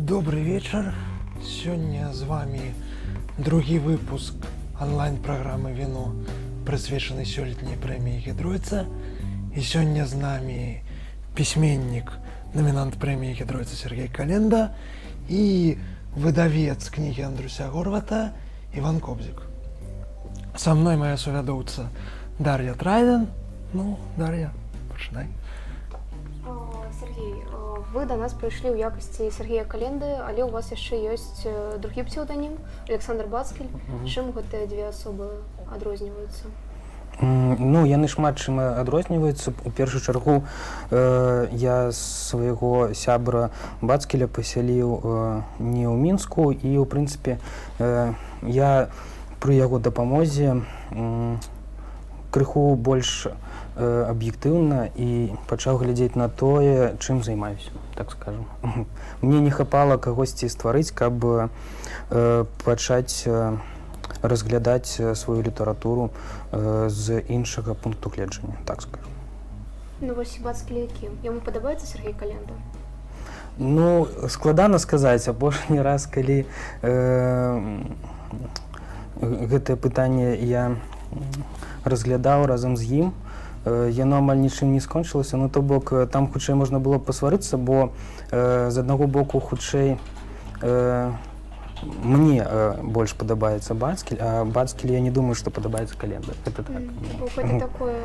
Добрый вечер. Сегодня с вами другі выпуск онлайн-программы «Вино», присвячений сёлетняй прэміі Гідройца. І сёння з намі пісьменнік, намінант прэміі Гідройца Сергей Календа і выдавец кнігі Андруся Горвата Іван Кобзік. Са мной моя сувядоўца Дар'я Трайден. Ну, Дар'я, пачынай. Сергей, вы до нас прыйшлі ў якасці Сергея Календы, але у вас яшчэ ёсць другі псеўданім Александр Бацкель. Чым гэтыя две асобы адрозніваюцца? Ну, яны шмат чым адрозніваюцца. У першую чаргу я свайго сябра Бацкеля пасяліў не ў Мінску, і ў прынцыпе я пры яго дапамозе крыху больш аб'ектыўна і пачаў глядзець на тое, чым займаюся, так скажам. Мне не хапала кагосьці стварыць, каб пачаць разглядаць сваю літаратуру з іншага пункту гледжання, так скажам. Ну вось Бацкель які? Яму падабаецца Сергей Календа? Ну, складана сказаць, апошні раз, калі гэтае пытанне я разглядаў разам з ім, яно амаль нічым не скончылася, ну то бок там хутчэй можна было пасварыцца, бо з аднаго боку хутчэй мне больш падабаецца Бацкель, а Бацкель я не думаю, што падабаецца Календа. Гэта так. Гэта такое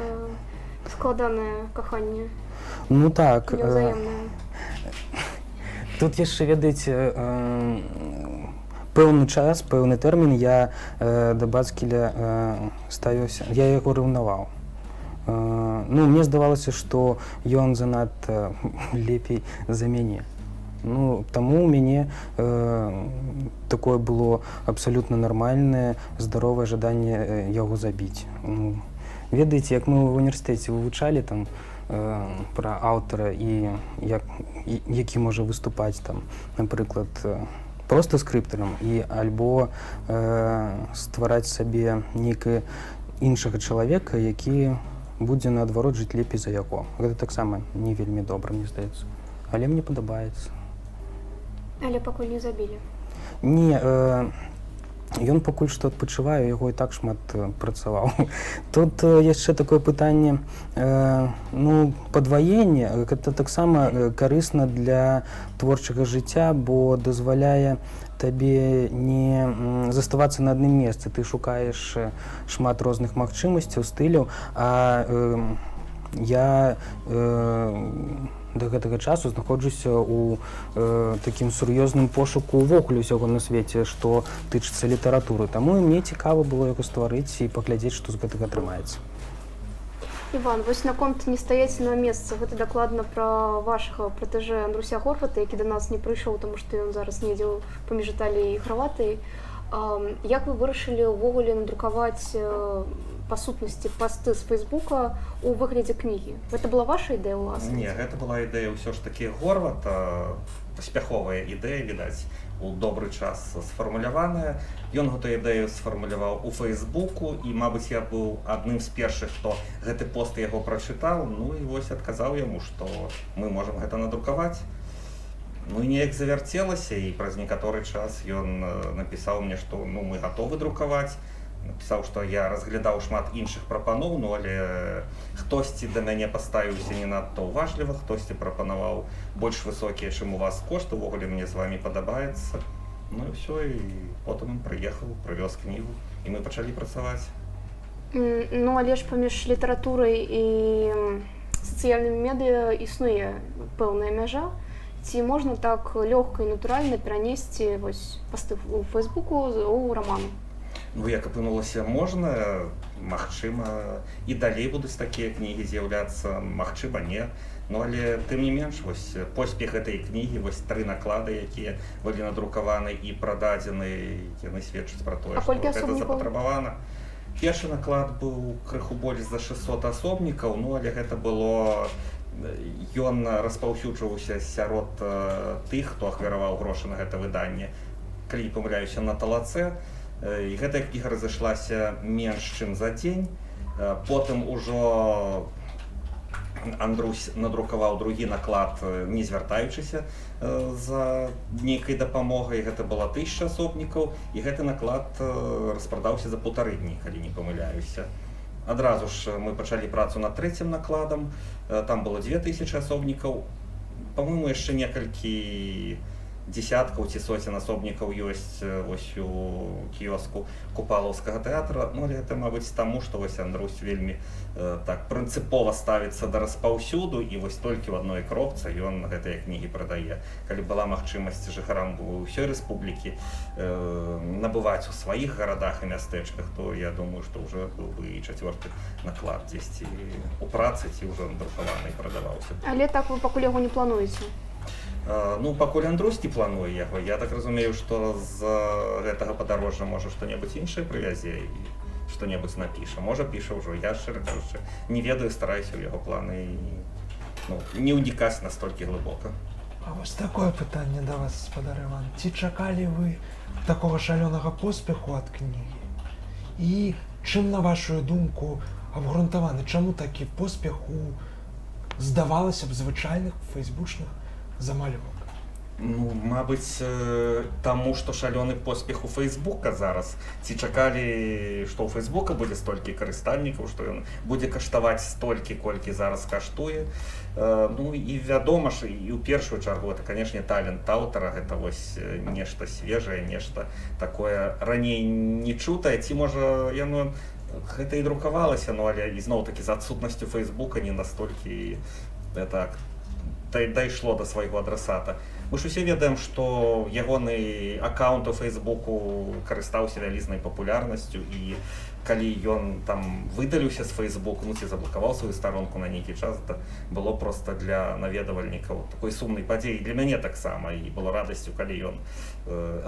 складанае каханне. Ну так. Неўзаемнае. Тут яшчэ, ведаеце, пэўны час, пэўны тэрмін я да Бацкеля ставіўся, я яго раўнаваў. Ну, мне здавалася, што ён занадта лепей за мяне. Ну, таму ў мяне такое было абсалютна нармальнае, здаровае жаданне яго забіць. Ну, ведаеце, як мы ў універсітэце вывучалі там пра аўтара і які можа выступаць там, напрыклад, проста скрыптарам і альбо ствараць сабе нейкае іншага чалавека, які будзе наадварот жыць лепей за яго. Гэта таксама не вельмі добра, мне здаецца. Але мне падабаецца. Але пакуль не забілі? Не, ён пакуль што адпачывае, яго і так шмат працаваў. Тут яшчэ такое пытанне, ну, падваенне, гэта таксама карысна для творчага жыцця, бо дазваляе табе не заставацца на адным месцы. Ты шукаеш шмат розных магчымасцяў, стыляў, а я да гэтага часу знаходжуся ў такім сур'ёзным пошуку ўвогуле ўсяго на свеце, што тычыцца літаратуры. Таму мне цікава было яго стварыць і паглядзець, што з гэтага атрымаецца. Іван, вось наконт не стаяць на месцы, гэта дакладна пра вашага пратэжэ Андруся Горвата, які да нас не прыйшоў, таму што ён зараз недзе паміж Італіяй і Хрватыяй. Як вы вырашылі ўвогуле надрукаваць па сутнасці пасты з Фейсбука у выглядзе кнігі? Гэта была ваша ідэя ўласна? Не, гэта была ідэя ўсё ж такі Горвата, паспяховая ідэя, відаць, у добры час сфармуляваная. Ён гэту ідэю сфармуляваў у Фейсбуку, і, мабыць, я быў адным з першых, хто гэты пост яго прачытаў, ну і вось адказаў яму, што мы можам гэта надрукаваць. Ну і неяк завярцелася, і праз некаторы час ён напісаў мне, што ну, мы гатовы друкаваць. Напісаў, што я разглядаў шмат іншых прапаноў, ну але хтосьці да мяне паставіўся не надта ўважліва, хтосьці прапанаваў больш высокія, чым у вас кошты, увогуле мне з вамі падабаецца. Ну і ўсё, і потым ён прыехаў, прывёз кнігу, і мы пачалі працаваць. Ну, але ж паміж літаратурай і сацыяльнымі медыа існуе пэўная мяжа. Ці можна так лёгка і натуральна перанесці вось пасты ў Фейсбуку ў раман? Ну, як апынулася, можна, магчыма, і далей будуць такія кнігі з'яўляцца, магчыма, не. Ну, але тым не менш, вось поспех гэтай кнігі, вось 3 наклады, якія былі надрукаваны і прададзены, яны сведчаць пра тое, што гэта запатрабавана. Першы наклад быў крыху больш за 600 асобнікаў, ну, але гэта было... Ён распаўсюджваўся сярод тых, хто ахвяраваў грошы на гэта выданне, калі не памыляюся, на талацэ. І гэтая кніга разышлася менш, чым за дзень. Потым ужо Андрусь надрукаваў другі наклад, не звяртаючыся за нейкай дапамогай. Гэта была 1000 асобнікаў, і гэты наклад распрадаўся за 1,5 дні, калі не памыляюся. Адразу ж мы пачалі працу над трэцім накладам, там было 2000 асобнікаў. Па-мойму, яшчэ некалькі десяткаў ці соцень асобнікаў ёсць вось у кіёску Купалаўскага тэатра. Ну, але гэта, мабыць, таму, што вось Андрусь вельмі так прынцыпова ставіцца да распаўсюду, і вось толькі ў адной кропцы ён гэтыя кнігі прадае. Калі была магчымасць жыхарам ўсёй рэспублікі набываць у сваіх гарадах і мястэчках, то я думаю, што ўжо быў бы і 4-й наклад дзесьці у працы ці ўжо надрукаваны і прадаваўся. Але так вы пакуль яго не плануеце? Ну, пакуль Андрусь не плануе яго, я так разумею, што з гэтага падарожжа можа што-небудзь іншае прывязе і што-небудзь напіша. Можа, піша ўжо. Я, шчыра кажучы, не ведаю, стараюся ў яго планы не ўнікаць настолькі глыбока. А вось такое пытанне да вас, спадар Іван. Ці чакалі вы такога шалёнага поспеху ад кнігі? І чым, на вашу думку, абгрунтаваны? Чаму такі поспех у, здавалася б, звычайных фейсбучных замалёвак? Ну, мабыць, таму, што шалёны поспех у Фейсбука зараз. Ці чакалі, што ў Фейсбука будзе столькі карыстальнікаў, што ён будзе каштаваць столькі, колькі зараз каштуе. Ну, і вядома ж, і ў першую чаргу, гэта, канешне, талент аўтара, гэта вось нешта свежае, нешта такое раней не чутае, ці, можа, яно гэта і друкавалася, ну, але ізноў-такі з адсутнасцю Фейсбука не настолькі так дайшло да свайго адрасата. Мы ж усе ведаем, што ягоны аккаунт у Фейсбуку карыстаўся вялізнай папулярнасцю, і калі ён там выдаліўся з Фейсбуку, ну ці заблакаваў сваю старонку на нейкі час, это было проста для наведвальнікаў такой сумнай падзеі. Для мяне таксама, і было радасцю, калі ён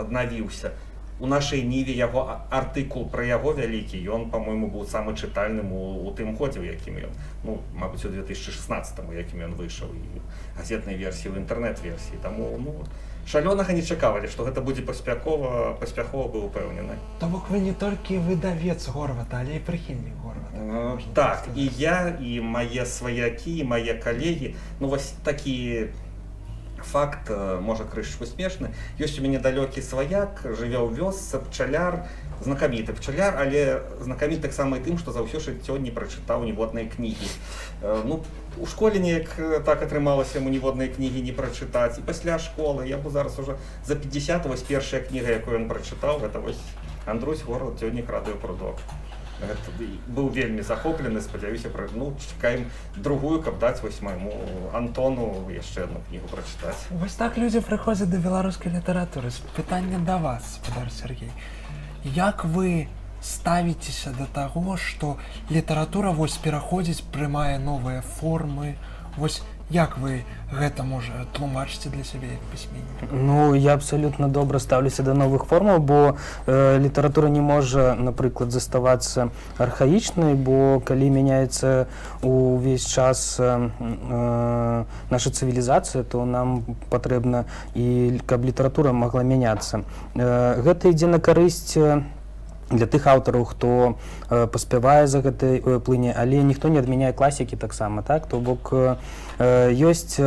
аднавіўся. У нашай Ніве яго артыкул пра яго вялікі, ён, па-мойму, быў самы чытальным у тым годзе, у якім ён, ну, мабыць, у 2016-му, якім ён выйшаў, і газетнай версіі, і інтэрнэт-версіі. Таму, ну, шалёнага не чакавалі, што гэта будзе паспяхова быў упэўнены. То бок вы не толькі выдавец Горвата, але і прыхільнік Горвата. Так, і я, і мае сваякі, і мае калегі, ну, вось такі факт, можа, крышку смешны. Ёсць у мяне далёкі сваяк, жыве ў вёсцы, пчаляр, знакаміты пчаляр, але знакаміты таксама і тым, што за ўсё жыццё не прачытаў ніводнай кнігі. Ну, у школе неяк так атрымалася яму ніводнай кнігі не прачытаць. І пасля школы, я б зараз уже за 50, вось першая кніга, якую ён прачытаў, гэта вось Андрусь Горват, «Цёднік радыёпрудок». Быў вельмі захоплены, спадзяюся, ну, чакаем другую, каб даць вось майму Антону яшчэ адну кнігу прачытаць. Вось так людзі прыходзяць да беларускай літаратуры. Пытанне да вас, спадар Сергей. Як вы ставіцеся да таго, што літаратура вось пераходзіць, прымае новыя формы? Вось як вы гэта, можа, тлумачыце для сябе як пісьменнік? Ну, я абсалютна добра стаўлюся да новых формаў, бо літаратура не можа, напрыклад, заставацца архаічнай, бо калі мяняецца увесь час наша цывілізацыя, то нам патрэбна і каб літаратура магла мяняцца. Гэта ідзе на карысць для тых аўтараў, хто паспявае за гэтай плыне, але ніхто не адмяняе класікі таксама, так? То бок ёсць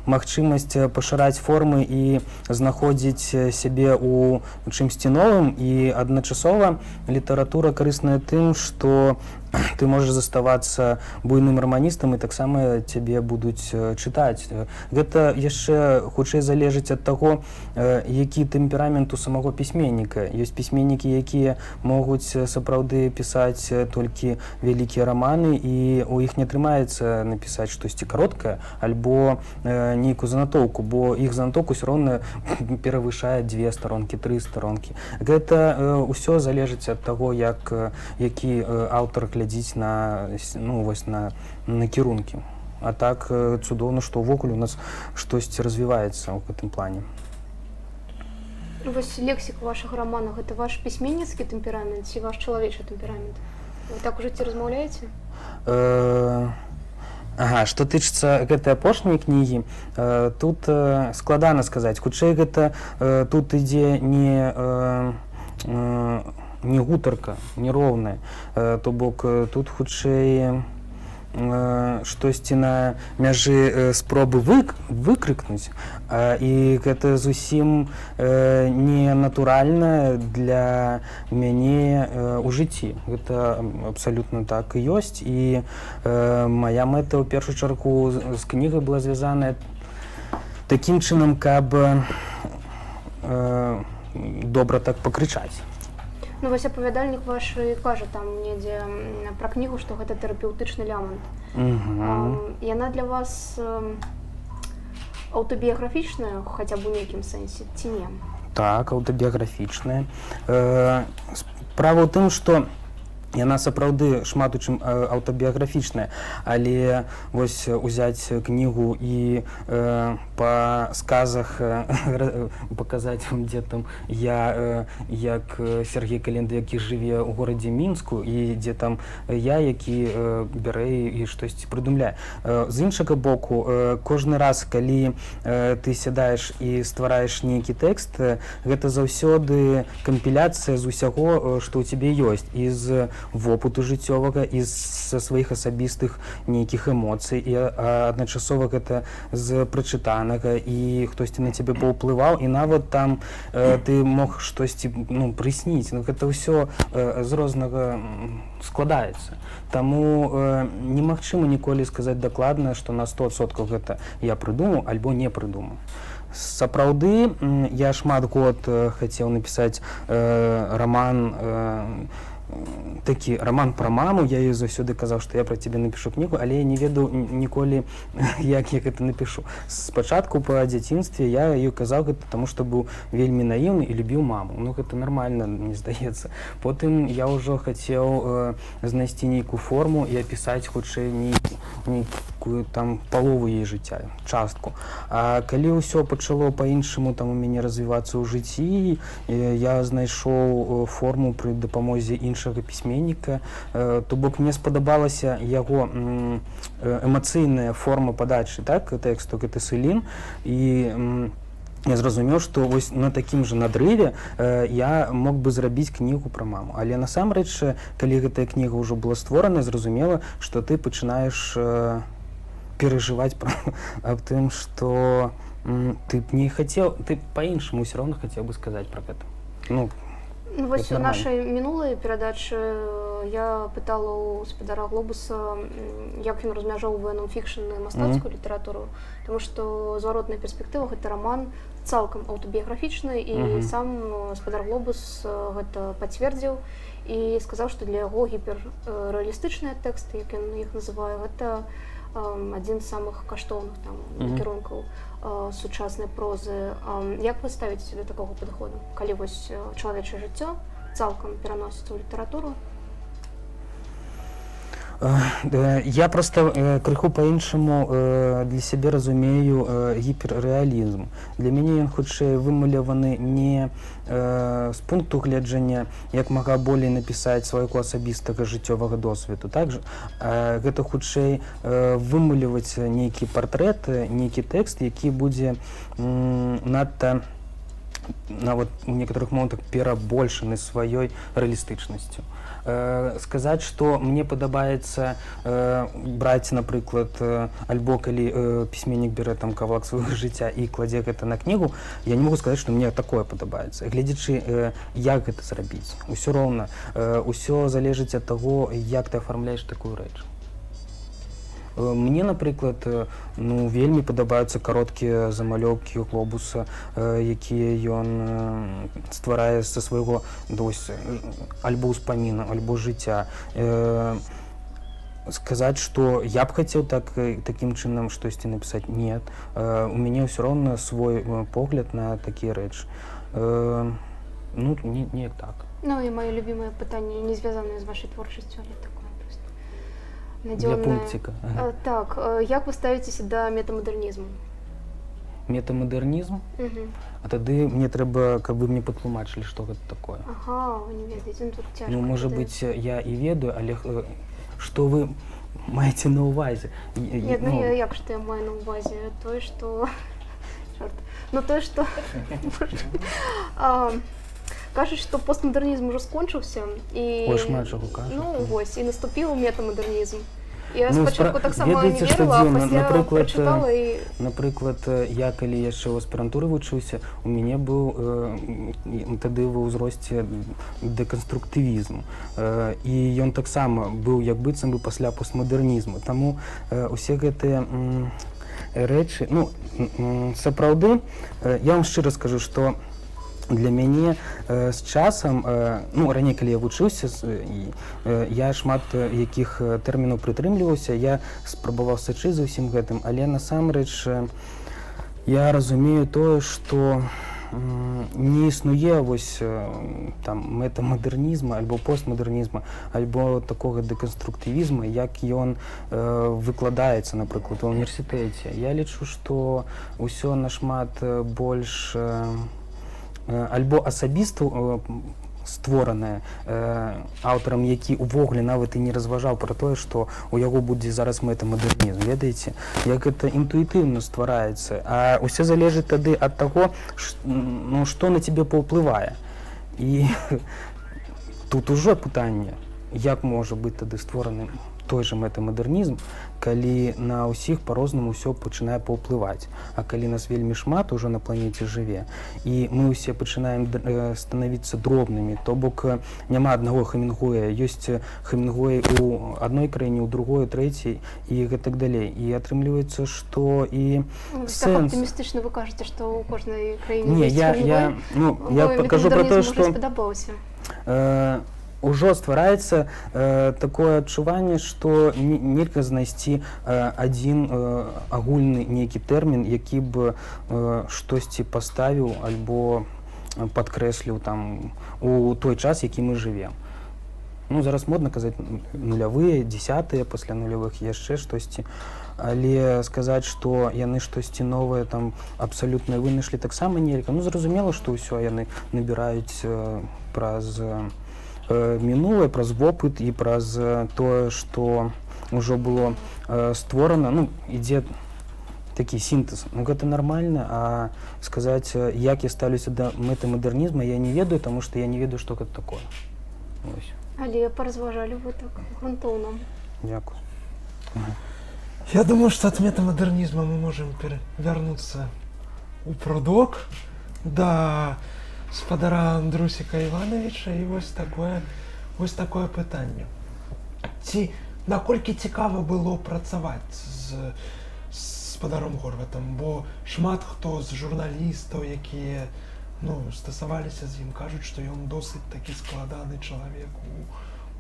магчымасць пашыраць формы і знаходзіць сябе ў чымсьці новым, і адначасова літаратура карысная тым, што ты можаш заставацца буйным раманістам, і таксама цябе будуць чытаць. Гэта яшчэ хутчэй залежыць ад таго, які тэмперамент у самого пісьменніка. Ёсць пісьменнікі, якія могуць сапраўды пісаць толькі вялікія раманы, і у іх не атрымаецца напісаць штосьці кароткае альбо нейкую занатоўку, бо іх занатоўку ўсё роўна перавышае 2 старонкі, 3 старонкі. Гэта ўсё залежыць ад таго, які аўтар глядзіць на, ну, вось на кірункі. А так цудоўна, што ўвогуле у нас штосьці развіваецца ў гэтым плане. Вось лексіка вашага рамана, гэта ваш пісьменніцкі тэмперамент ці ваш чалавечы тэмперамент? Вы так у жыцці размаўляеце? Ага, што тычыцца гэтай апошняй кнігі, тут складана сказаць. Хутчэй гэта тут ідзе не гутарка, не роўная. То бок тут хутчэй штосьці на мяжы спробы выкрыкнуць, і гэта зусім не натуральна для мяне ў жыцці. Гэта абсалютна так і ёсць, і мая мэта ў першую чаргу з кнігай была звязаная такім чынам, каб добра так пакрычаць. Ну, вось апавядальнік ваш і кажа там недзе пра кнігу, што гэта тэрапеўтычны лямант. Яна для вас аўтабіяграфічная, хаця б у нейкім сэнсе, ці не? Так, аўтабіяграфічная. Справа ў тым, што яна сапраўды шмат у чым аўтабіяграфічная, але вось узяць кнігу і па сказах паказаць вам, дзе там я, як Сергей Календа, які жыве ў горадзе Мінску, і дзе там я, які бярэ і штосьці прыдумляе. З іншага боку, кожны раз, калі ты сядаеш і ствараеш нейкі тэкст, гэта заўсёды кампіляцыя з усяго, што ў цябе ёсць, і з вопыту жыццёвага, і са сваіх асабістых нейкіх эмоцый, і адначасова гэта з прачытанага, і хтосьці на цябе паўплываў, і нават там ты мог штосьці прысніць. Гэта ўсё з рознага складаецца. Таму немагчыма ніколі сказаць дакладна, што на 100% гэта я прыдумаў альбо не прыдумаў. Сапраўды, я шмат год хацеў напісаць раман, такі раман пра маму. Я ёй заўсёды казаў, што я пра цябе напішу кнігу, але я не ведаў ніколі, як я гэта напішу. Спачатку па дзяцінстве я ёй казаў гэта, таму што быў вельмі наіўны і любіў маму. Ну, гэта нармальна, мне здаецца. Потым я ўжо хацеў знайсці нейкую форму і апісаць хутчэй нейкую там палову яе жыцця, частку. А калі ўсё пачало па-іншаму там у мяне развівацца ў жыцці, я знайшоў форму пры дапамозе іншага пісьменніка, то бок мне спадабалася яго эмацыйная форма падачы, так, тэксту, гэта Селін, і я зразумеў, што вось на такім жа надрыве я мог бы зрабіць кнігу пра маму. Але насамрэч, калі гэтая кніга ўжо была створана, зразумела, што ты пачынаеш перажываць аб тым, што ты б не хацеў, ты па-іншаму ўсё роўна хацеў бы сказаць пра гэта. Ну, вось у нашай мінулай перадачы я пытала ў спадара Глобуса, як ён размяжоўвае нон-фікшн і мастацкую літаратуру, таму што зваротная перспектыва гэта раман цалкам аўтабіяграфічны, і сам спадар Глобус гэта пацвердзіў і сказаў, што для яго гіперрэалістычныя тэксты, як ён іх называе, гэта адзін з самых каштоўных накірункаў сучаснай прозы. Як вы ставіцеся да такога падыходу, калі вось чалавечае жыццё цалкам пераносіцца ў літаратуру? Я проста крыху па-іншаму для сябе разумею гіперрэалізм. Для мяне ён хутчэй вымаляваны не з пункту гледжання, як мага болей напісаць свайго асабістага жыццёвага досведу. Гэта хутчэй вымаляваць нейкі партрэт, нейкі тэкст, які будзе надта, нават у некаторых момантах, перабольшаны сваёй рэалістычнасцю. Сказаць, што мне падабаецца браць, напрыклад, альбо калі пісьменнік бярэ там кавалак свайго жыцця і кладзе гэта на кнігу, я не могу сказаць, што мне такое падабаецца. Гледзячы, як гэта зрабіць. Усё роўна, усё залежыць ад таго, як ты афармляеш такую рэч. Мне, напрыклад, вельмі падабаюцца кароткія замалёўкі Глобуса, якія ён стварае са свайго альбо ўспаміну, альбо жыцця. Сказаць, што я б хацеў такім чынам штосьці напісаць, не. У мяне ўсё роўна свой погляд на такія рэчы. Неяк так. Ну і маё любімае пытанне, не звязанае з вашай творчасцю, але такое проста для пунктика. Так, як вы ставіцеся да метамадэрнізму? Метамадэрнізм? А тады мне трэба, каб вы мне патлумачылі, што гэта такое. Ага, вы не ведаеце, тут цяжка. Можа быць, я і ведаю, але што вы маеце на ўвазе? Нет, як што я маю на ўвазе? Тое, што... Чорт. Тое, што... Кажуць, што постмадэрнізм ужо скончыўся, і... Ой, шмат чаго кажуць. Вось, і наступіў метамадэрнізм. Я Ну, спочатку так само не ведаеце, што вірила, а дзіўна? пасля Напрыклад, прочитала і... Напрыклад, я калі яшчэ ў аспірантуры вучыўся, у мяне быў тады ва ўзросце дэканструктывізм. І ён таксама быў як быццам бы пасля постмадэрнізму. Таму усе гэтыя рэчы, ну, сапраўды, я вам шчыра скажу, што для мяне з часам, ну, раней, калі я вучыўся, я шмат якіх тэрмінаў прытрымліваўся, я спрабаваў сачыць за ўсім гэтым, але насамрэч я разумею тое, што не існуе вось там метамадэрнізма альбо постмадэрнізма, альбо такога дэканструктывізма, як ён выкладаецца, напрыклад, у універсітэце. Я лічу, што ўсё нашмат больш альбо асабіста створанае аўтарам, які ўвогуле нават і не разважаў пра тое, што у яго будзе зараз метамадэрнізм. Ведаеце, як гэта інтуітыўна ствараецца, а ўсё залежыць тады ад таго, ну, што на цябе паўплывае. І тут ужо пытанне, як можа быць тады створаны той жа метамадэрнізм, калі на ўсіх па-рознаму ўсё пачынае паўплываць. А калі нас вельмі шмат ужо на планеце жыве, і мы ўсе пачынаем станавіцца дробнымі, то бок няма аднаго Хемінгуэя, ёсць Хемінгуэй у адной краіне, у другой, у трэцяй і гэтак далей. І атрымліваецца, што і Так аптымістычна вы кажаце, што ў кожнай краіне не, ёсць Хемінгуэй. я покажу про тое, што спадабаўся. Ужо ствараецца такое адчуванне, што нельга знайсці адзін агульны нейкі тэрмін, які б штосьці паставіў альбо падкрэсліў там у той час, які мы жывем. Ну, зараз модна казаць нулявыя, дзесятыя, пасля нулявых яшчэ штосьці. Але сказаць, што яны штосьці новае там абсалютна вынайшлі, таксама нельга. Ну, зразумела, што ўсё яны набіраюць праз мінулае, праз вопыт і праз тое, што ўжо было створана. Ну, ідзе такі сінтэз. Ну, гэта нармальна, а сказаць, як я ставлюся да метамадэрнізма, я не ведаю, таму што я не ведаю, што гэта такое. Ось. Але паразважалі вы так грунтоўна. Дякую. Я думаю, что от метамодернизма мы можем вернуться у продок до спадара Андрусіка Івановича і ось такое питання. Наколькі цікаво було працювати з спадаром Горватом, бо шмат хто з журналістів, які стосувалися з ним, кажуть, що він досить такий складаний чоловік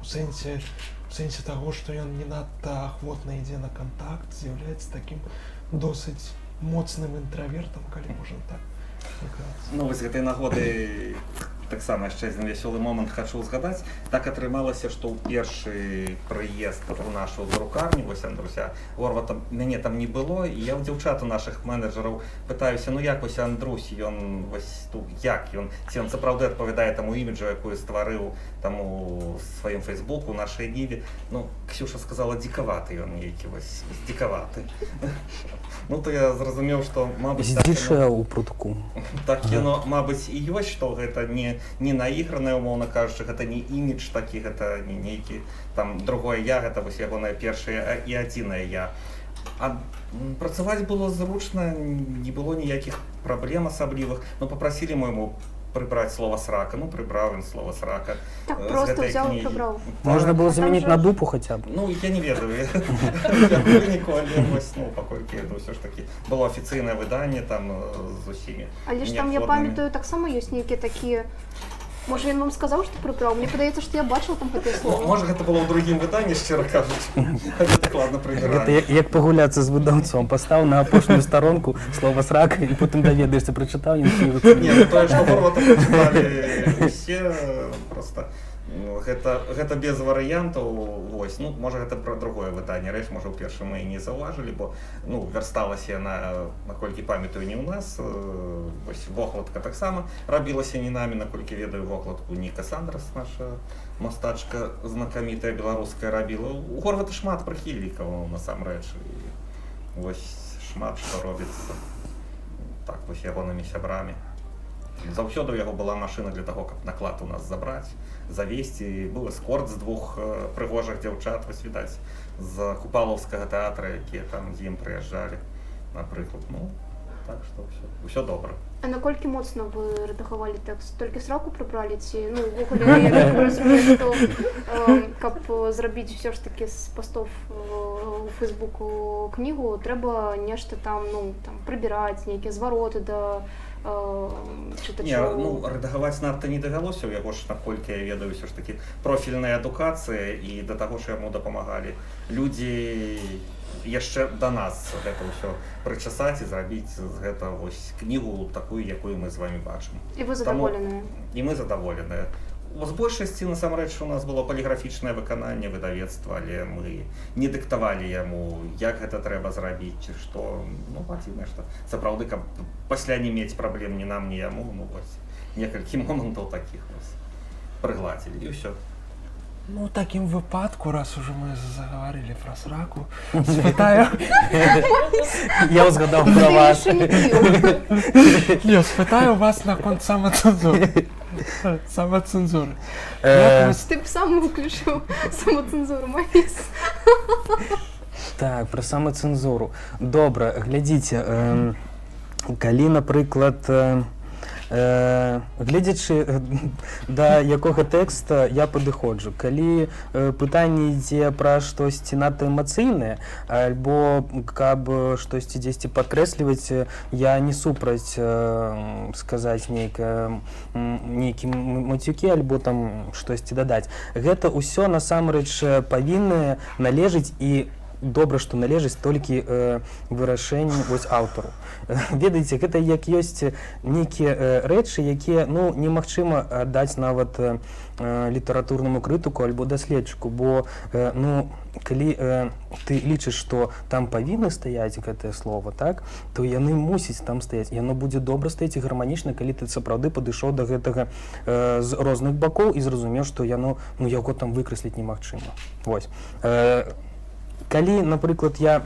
у сенсі того, що він не надто охотно йде на контакт, з'являється таким досить моцним інтровертом, коли можна так сказати. Ну, вось гэтай нагоды таксама яшчэ адзін вясёлы момант хачу згадаць. Так атрымалася, што ў першы прыезд у нашу друкарню, вось Андруся Горвата, мяне там не было, і я ў дзяўчат у нашых менеджераў пытаюся, ну як вось Андрусь, ён вось тут, як ён, ці ён сапраўды адпавядае таму іміджу, якую стварыў там у сваім фейсбуку, у нашай ніве. Ну, Ксюша сказала, дзікаваты ён нейкі, вось, дзікаваты. Ну, то я зразумеў, што, мабыць, здзічэў у прутку. Так яно, мабыць, і ёсць, што гэта не наігранае, умоўна кажучы, гэта не імідж такі, гэта не нейкі там другое я, гэта вось ягонае першае і адзінае я. А працаваць было зручна, не было ніякіх праблем асаблівых, но папрасілі мойму прыбраць слова срака, ну прыбраў ён слова срака. Так просто взял и прыбраў. Можна было заменіць на дупу хаця б. Ну, я не ведаю, выніку, але вось, ну, паколькі ўсё ж такі было афіцыйнае выданне там з усімі. Але ж там, я памятаю, таксама ёсць нейкія такія... Можа, ён вам сказаў, што прыбраў? Мне падаецца, што я бачыла там гэтае слово. Можа, гэта было ў другім выданні, шчыра кажучы. Гэта дакладна прыбіралі. Гэта як пагуляцца з выдаўцом. Пастаў на апошнюю старонку слова срака, і потым даведаешся, прачытаў, не, ну тое, што Горвата прачыталі усе, проста гэта без варыянтаў, вось, ну, можа, гэта пра другое выданне, рэч, можа, ў першым мы і не заўважылі, бо, ну, вярсталася яна, наколькі памятаю, не ў нас, вось, вокладка таксама рабілася не намі, наколькі ведаю, вокладку Ніка Сандрас, наша мастачка знакамітая беларуская, рабіла. У Горвата шмат прыхільнікаў, насамрэч, і вось шмат што робіцца так, вось, ягонымі сябрамі. Заўсёды у яго была машына для таго, каб наклад у нас забраць, завесці. Быў эскорт з двух прыгожых дзяўчат, вось, відаць, з Купалаўскага тэатра, якія там з ім прыязджалі, напрыклад. Ну, так што ўсё добра. А наколькі моцна вы рэдагавалі тэкст? Толькі сраку прыбралі ці, ну, увогуле, я так разумею, што каб зрабіць ўсё ж такі з пастоў у Фейсбуку кнігу, трэба нешта там, ну, там, прыбіраць, нейкія звароты да чытачоў. Не, ну, рэдагаваць надта не давялося, у яго ж, наколькі я ведаю, ўсё ж такі профільная адукацыя, і да таго, што яму дапамагалі людзі яшчэ да нас гэта ўсё прычасаць і зрабіць з гэта вось кнігу такую, якую мы з вами бачым. І вы задаволеныя? І мы задаволеныя. З большасці, насамрэч, у нас было паліграфічнае выкананне выдавецтва, але мы не дыктавалі яму, як гэта трэба зрабіць, ці што, ну, пацівна, што сапраўды, каб пасля не мець праблем ні нам, ні яму, ну, вось, некалькі момантаў такіх вось прыгладзілі, і ўсё. Ну, в такім випадку, раз уже ми заговорили про сраку, спитаю... Я узгадав про вас. Ні, спитаю вас на конт самоцензури. Самоцензури. Ти б сам виключив самоцензуру, Маріс. Так, про самоцензуру. Добре, глядзіце, калі, напрыклад, гледзячы да якога тэкста я падыходжу. Калі пытанне ідзе пра штосьці надта эмацыйнае, альбо каб штосьці дзесьці падкрэсліваць, я не супраць сказаць нейкія мацюкі, альбо там штосьці дадаць. Гэта ўсё насамрэч павінна належыць, і добра, што належыць толькі вырашэнню вось аўтару. Ведаеце, гэта як ёсць нейкія рэчы, якія, ну, немагчыма аддаць нават літаратурнаму крытыку альбо даследчыку, бо, ну, калі ты лічыш, што там павінны стаяць гэтае слова, так, то яны мусяць там стаяць. Яно будзе добра стаяць і гарманічна, калі ты сапраўды падышоў да гэтага з розных бакоў і зразумеў, што яно, ну, яго там выкрэсліць немагчыма. Вось. Калі, напрыклад, я,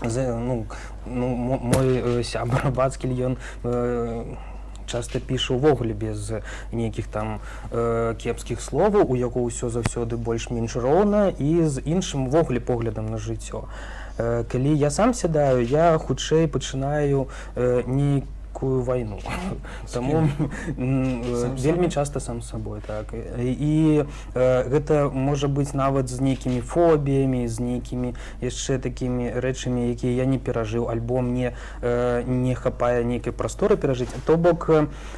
ну, мой сябар Бацкіль, ён часта піша ўвогуле без нейкіх там кепскіх словаў, у яго ўсё заўсёды больш-менш роўна і з іншым увогуле поглядам на жыццё. Калі я сам сядаю, я хутчэй пачынаю нейкую вайну. Таму вельмі часта сам з сабой, так. І гэта можа быць нават з нейкімі фобіямі, з нейкімі яшчэ такімі рэчамі, якія я не перажыў, альбо мне не хапае нейкай прасторы перажыць. То бок,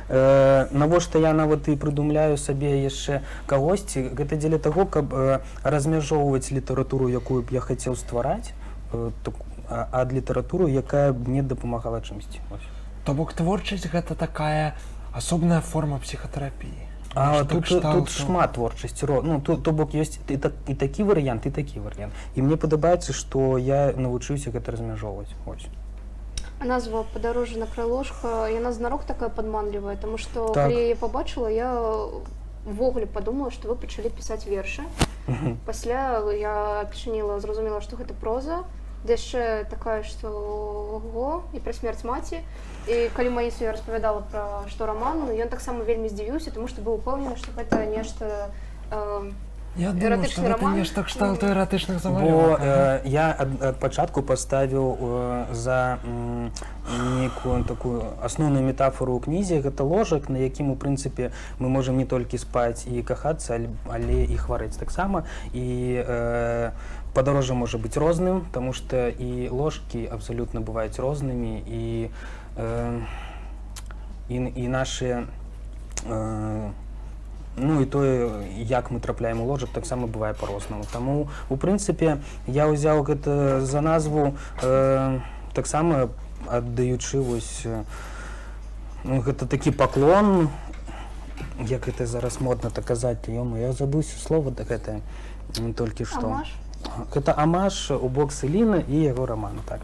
навошта я нават і прыдумляю сабе яшчэ кагосьці, гэта дзеля таго, каб размяжоўваць літаратуру, якую б я хацеў ствараць, ад літаратуру, якая б мне дапамагала чымсьці. То бок творчасць гэта такая асобная форма псіхатэрапіі. Тут шмат творчасці. Ну, то бок ёсць і такі варыянт, і такі варыянт. І мне падабаецца, што я навучыўся гэта размяжоўваць. Назва «Подорожжя на край ложка», яна знарок такая падманлівая, таму што калі я пабачыла, я ввогуле падумала, што вы пачалі пісаць вершы. Пасля я адчыніла, зразумела, што гэта проза, да яшчэ такая, што ого, і пра смерць маці. І калі Маісу я распавядала пра што раман, ён таксама вельмі здзівіўся, таму што быў упэўнены, што гэта нешта Я думаю, што гэта нешта кшталту эратычных Бо замалёвак. я ад пачатку паставіў за нейкую такую асноўную метафору ў кнізе, гэта ложак, на якім, у прынцыпе, мы можам не толькі спаць і кахацца, але і хварэць таксама. І падарожжа можа быць розным, таму што і ложкі абсалютна бываюць рознымі, і нашыя, ну і тое, як мы трапляем у ложак, таксама бывае па-рознаму. Таму, у прынцыпе, я ўзяў гэта за назву таксама аддаючы вось, ну, гэта такі паклон, як гэта зараз модна так казаць, я забыўся слова гэтае толькі што. Амаш? Гэта амаш у бок Селіны і яго рамана, так.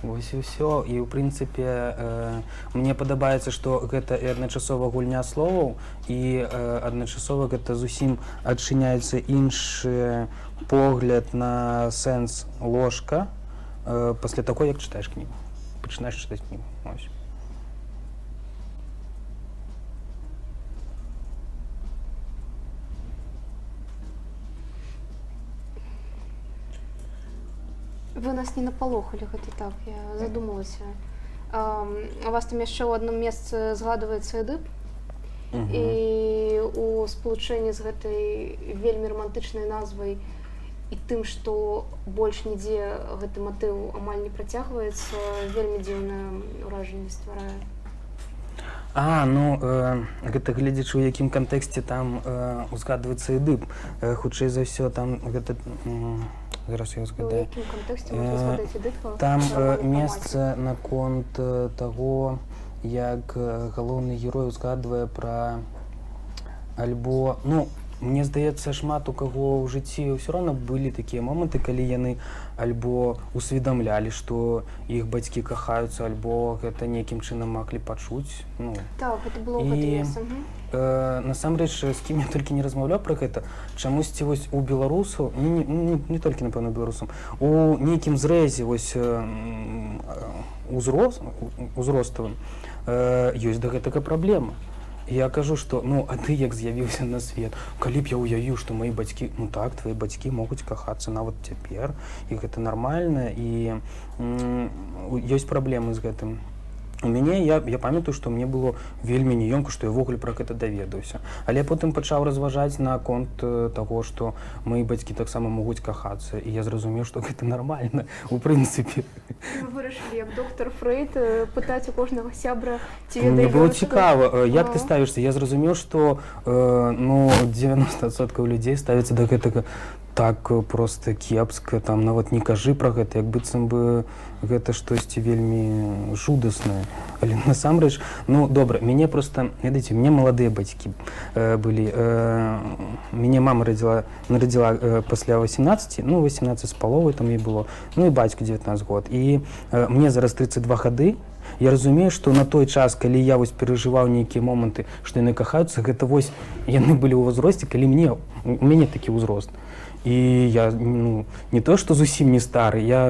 Вось і ўсё. І, ў прынцыпе, мне падабаецца, што гэта і адначасова гульня словаў, і адначасова гэта зусім адчыняецца іншы погляд на сэнс ложка пасля таго, як чытаеш кнігу. Пачынаеш чытаць кнігу. Ось. вы нас не напалохалі, гэта так, я задумалася. У вас там яшчэ ў адным месцы згадваецца Эдып, і у спалучэнні з гэтай вельмі рамантычнай назвай і тым, што больш нідзе гэты матыў амаль не працягваецца, вельмі дзіўнае ўражанне стварае. Гэта гледзячы, у якім кантэксце там узгадваецца Эдып. Хутчэй за ўсё, там гэта... Зараз я У згадаю. якім кантэксце можна згадаць Эдыпа? Там месца наконт таго, як галоўны герой узгадвае пра альбо... Мне здаецца, шмат у каго ў жыцці ўсё роўна былі такія моманты, калі яны альбо усведамлялі, што іх бацькі кахаюцца, альбо гэта нейкім чынам маглі пачуць. Так, гэта было ў гэтым месцы. Насамрэч, з кім я толькі не размаўляў пра гэта, чамусьці вось у беларусаў, не толькі, напэўна, беларусам, у нейкім зрэзе вось узроставым ёсць да гэтага праблема. Я кажу, што а ты як з'явіўся на свет, калі б я ўявіў, што мои бацькі, так, твои бацькі могуць кахацца нават цяпер, і гэта нармальна, і ёсць праблемы з гэтым. У мяне, я памятаю, што мне было вельмі няёмка, што я ўвогуле пра гэта даведаўся. Але потым пачаў разважаць наконт таго, што мои бацькі таксама могуць кахацца, і я зразумеў, што гэта нармальна, у прынцыпе. Вы вырашылі, як доктар Фрейд, пытаць у кожнага сябра, ці Мне было цікава, як ты ставішся. Я зразумеў, што 90% людзей ставяцца да гэтага так проста кепска, там нават не кажы пра гэта, як быццам бы гэта штосьці вельмі жудаснае. Але насамрэч, добра, мяне проста, ведаеце, мне маладыя бацькі былі. Мяне мама нарадзіла пасля 18, 18 з паловай там ей было, і бацьку 19 год. І мне зараз 32 гады. Я разумею, што на той час, калі я вось перажываў нейкія моманты, што яны кахаюцца, гэта вось яны былі ў ўзросце, калі у мяне такі ўзрост. І я не то, што зусім не стары, я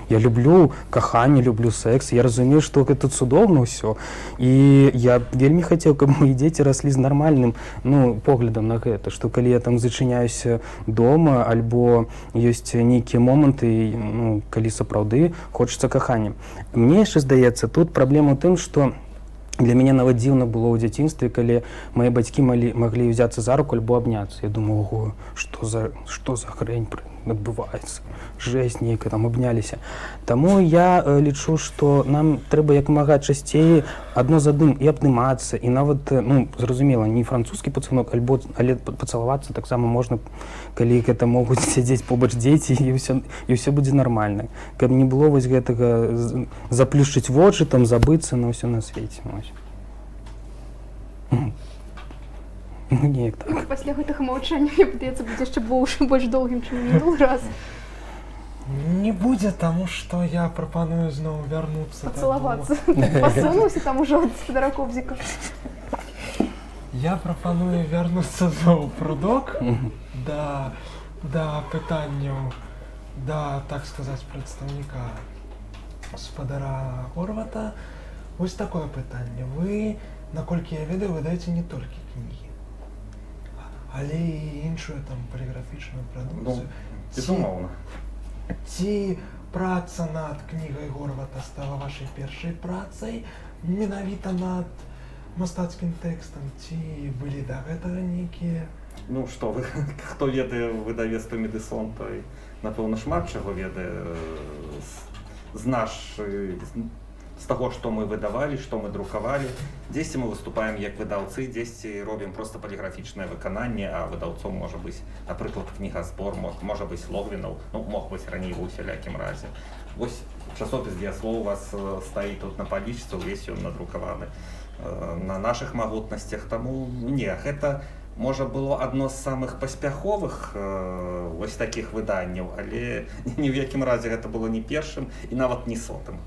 люблю каханне, люблю секс, я разумею, што гэта цудоўна ўсё. І я вельмі хацеў, каб мои дзеці раслі з нармальным поглядам на гэта, што калі я там зачыняюся дома, альбо ёсць нейкія моманты, калі сапраўды хочацца кахання. Мне яшчэ здаецца, тут праблема ў тым, што для мяне нават дзіўна было ў дзяцінстве, калі мае бацькі маглі ўзяцца за руку альбо абняцца. Я думаю, ого, што за хрень адбываецца, жэсць нейкая, там абняліся. Таму я лічу, што нам трэба як мага часцей адно з адным і абнымацца, і нават, зразумела, не французскі пацанок, але пацалавацца таксама можна, калі гэта могуць сядзець побач дзеці, і ўсё будзе нармальна. Каб не было вось гэтага заплюшчыць вочы, там забыцца на ўсё на свеце. Неяк так. Пасля гэтага маўчання, мне падаецца, будзе яшчэ больш доўгім, чым мінулы раз. Не будзе, таму што я прапаную зноў вярнуцца. Пацалавацца. Пасунуўся там ужо ад спадара Кобзіка. Я прапаную вярнуцца зноў прудок да пытанняў, так сказаць, прадстаўніка спадара Горвата. Вось такое пытанне. Вы, наколькі я ведаю, выдаеце не толькі кнігі, але і іншую там паліграфічную прадукцыю. Безумоўна. Ці праца над кнігай Горвата стала вашай першай працай менавіта над мастацкім тэкстам, ці былі да гэтага нейкія? Што вы, хто ведае выдавецтва Медысон, той, напэўна, шмат чаго ведае з таго, што мы выдавалі, што мы друкавалі. Дзесьці мы выступаем як выдаўцы, дзесьці робім проста паліграфічнае выкананне, а выдаўцом можа быць, напрыклад, кнігазбор, можа быць Логвінаў, мог быць раней ва ўсялякім разе. Вось часопіс «Дзеяслоў» у вас стаіць тут на палічцы, увесь ён надрукаваны на нашых магутнасцях. Таму не, гэта можа было адно з самых паспяховых вось такіх выданняў, але ні ў якім разе гэта было не першым і нават не сотым.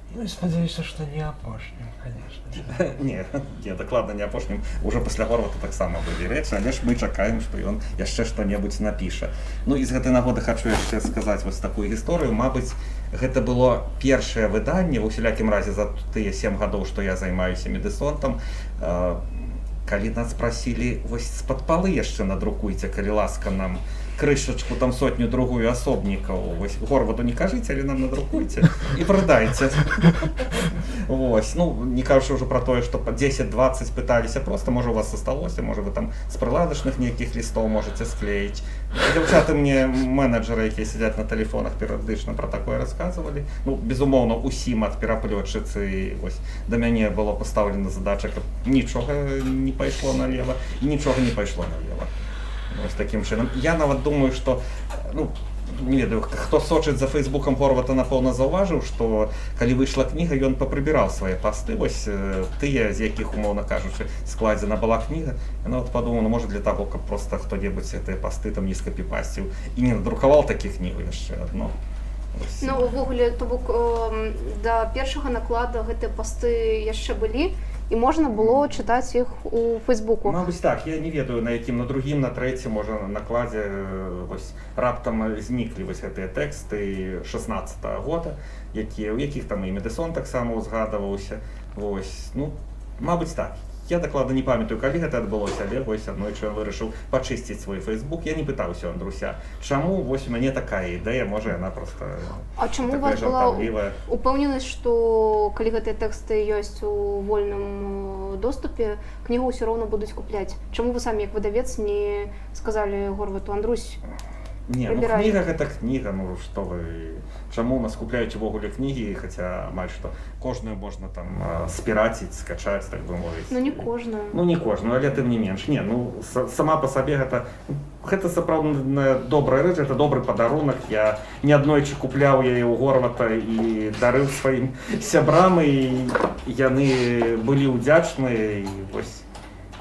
І спадзяюся, што не апошнім, канешне. Не, дакладна не апошнім. Ужо пасля Горвата таксама былі рэчы, але ж мы чакаем, што ён яшчэ што-небудзь напіша. І з гэтай нагоды хачу яшчэ сказаць вось такую гісторыю. Мабыць, гэта было першае выданне, ва ўсялякім разе за тыя 7 гадоў, што я займаюся Медысонтам, калі нас прасілі, вось з-пад палы яшчэ надрукуйце, калі ласка, нам крышачку там сотню-другую асобнікаў. Вось Горвату не кажыце, але нам надрукуйце і прадайце. Вось. Ну, не кажучы ўжо пра тое, што па 10-20 пыталіся проста, можа у вас засталося, можа вы там з прыладачных нейкіх лістоў можаце склеіць. Дзяўчаты мне, менеджеры, якія сядзяць на тэлефонах, перыядычна пра такое расказвалі. Ну, безумоўна, усім ад пераплётчыцы, вось, да мяне было пастаўлена задача, каб нічога не пайшло налева, і нічога не пайшло налева. Вось такім чынам. Я нават думаю, што, ну, не ведаю, хто сочыць за фейсбукам Горвата, напэўна, заўважыў, што калі выйшла кніга, ён папрыбіраў свае пасты, вось тыя, з якіх, умоўна кажучы, складзена была кніга. Я нават падумаў, ну, можа, для таго, каб проста хто-небудзь гэтыя пасты там не скапіпасціў і не надрукаваў такіх кнігу яшчэ адно. Ну, увогуле, то бок, да першага наклада гэтыя пасты яшчэ былі, і можна было чытаць іх у Фейсбуку. Мабыць, так, я не ведаю, на якім, на другім, на трэцім, можа, на накладзе вось раптам зніклі вось гэтыя тэксты 16-го года, якія, у якіх там і Медэсон таксама узгадаваўся. Вось, ну, мабыць, так. Я дакладна не памятаю, калі гэта адбылося, але вось аднойчы я вырашыў пачысціць свой Фейсбук. Я не пытаўся у Андруся, чаму вось у мяне такая ідэя, можа, яна проста А чаму у такая вас была жартаўлівая. упэўненасць, што калі гэтыя тэксты ёсць у вольным доступе, кнігу ўсё роўна будуць купляць? Чаму вы самі, як выдавец, не сказалі Горвату: Андрусь, Не, ну прыбірай? кніга гэта кніга, ну што вы... Чаму у нас купляюць увогуле кнігі, хаця амаль што кожную можна там спіраціць, скачаць, так бы мовіць. Ну не кожную. Ну не кожную, але тым не менш. Не, ну сама па сабе гэта сапраўдная добрая рэч, гэта добры падарунак. Я неаднойчы купляў яе ў Горвата і дарыў сваім сябрам, і яны былі ўдзячныя, і вось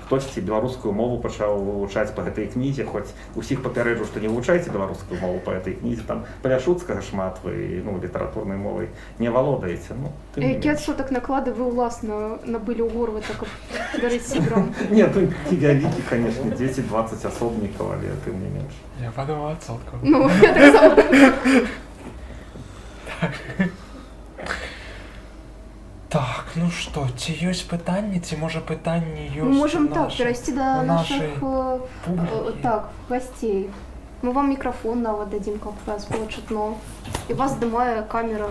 хтосьці беларускую мову пачаў вывучаць па гэтай кнізе, хоць усіх папярэджу, што не вывучайце беларускую мову па гэтай кнізе, там Паляшуцкага шмат, вы, ну, літаратурнай мовай не валодаеце. Ну, Які адсотак наклады вы ўласна набылі ў Горвата, каб дарыць сябрам? Не, ну невялікі, конечно, 10-20 асобнікаў, але тым не менш. Я падумаў адсоткаў. Ну, я так само. Так, ну што, ці ёсць пытанні, ці можа пытанні ёсць Мы можем у так нашай- перайсці да у нашай наших публікі? так, гостей. Мы вам мікрафон нават дадзім, каб вас было чутно. І вас здымае камера.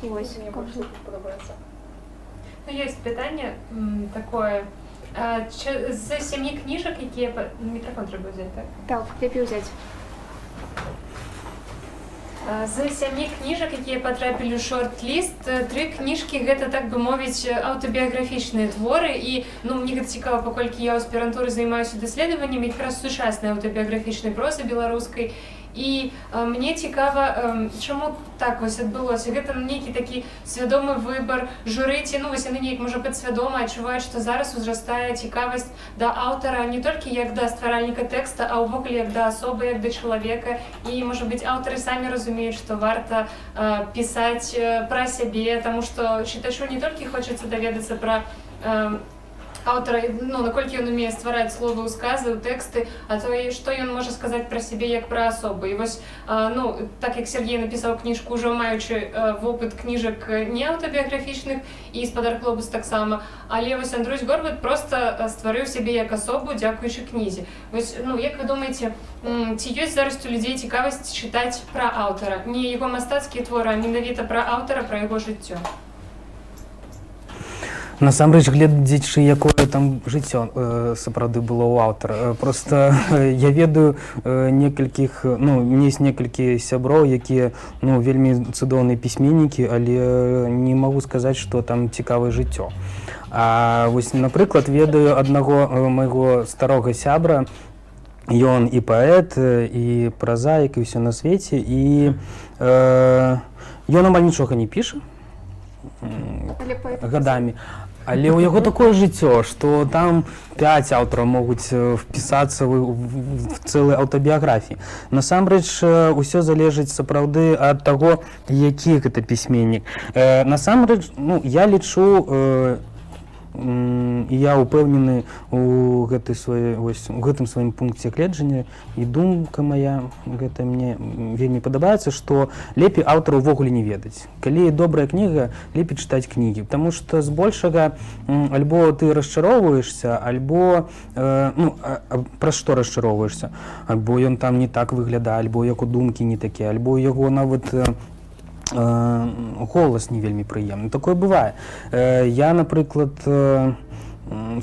Ось. Ну, есть питання такое. З 7 книжок, які... Мікрофон треба взяти, так? Так, пепі ўзяць. З 7 кніжак, якія патрапілі ў шорт-ліст, 3 кніжкі гэта, так бы мовіць, аўтабіяграфічныя творы. І, ну, мне гэта цікава, паколькі я ў аспірантуры займаюся даследаваннем якраз сучаснай аўтабіяграфічнай прозы беларускай. І мне цікава, чаму так вось адбылося. Гэта нейкі такі свядомы выбар журы, ці, ну, вось яны неяк, можа, падсвядома адчуваюць, што зараз узрастае цікавасць да аўтара не толькі як да стваральніка тэкста, а ўвогуле як да асобы, як да чалавека. І, можа быць, аўтары самі разумеюць, што варта пісаць пра сябе, таму што чытачу не толькі хочацца даведацца пра аўтара, ну, наколькі ён умее ствараць словы, сказы, тэксты, а то і што ён можа сказаць пра сябе як пра асобу. І вось, ну, так як Сергей напісаў кніжку, ўжо маючы вопыт кніжак не аўтабіяграфічных, і «Спадар Глобус» таксама, але вось Андрусь Горват проста стварыў сябе як асобу, дзякуючы кнізе. Вось, ну, як вы думаеце, ці ёсць зараз у людзей цікавасць чытаць пра аўтара? Не яго мастацкія творы, а менавіта пра аўтара, пра яго жыццё? Насамрэч, гледзячы, якое там жыццё сапраўды было ў аўтара. Просто я ведаю некалькіх, ну, есть некалькі сяброў, якія, ну, вельмі цудоўныя пісьменнікі, але не магу сказаць, што там цікавае жыццё. А вось, напрыклад, ведаю аднаго майго старога сябра, ён і паэт, і празаік, і ўсё на свеце, і ён амаль нічога не піша гадамі. Але ў яго такое жыццё, што там 5 аўтараў могуць впісацца в цэлай аўтабіяграфіі. Насамрэч, усё залежыць сапраўды ад таго, які гэта пісьменнік. Насамрэч, ну, я лічу, І я упэўнены у гэтым сваім пункце гледжання, і думка моя, гэта мне вельмі падабаецца, што лепей аўтару ўвогуле не ведаць. Калі добрая кніга, лепей чытаць кнігі, таму што збольшага альбо ты расчароўваешся, альбо праз што расчароўваешся, альбо ён там не так выглядае, альбо яго думкі не такія, альбо яго нават голас не вельмі прыемны. Такое бывае. Я, напрыклад,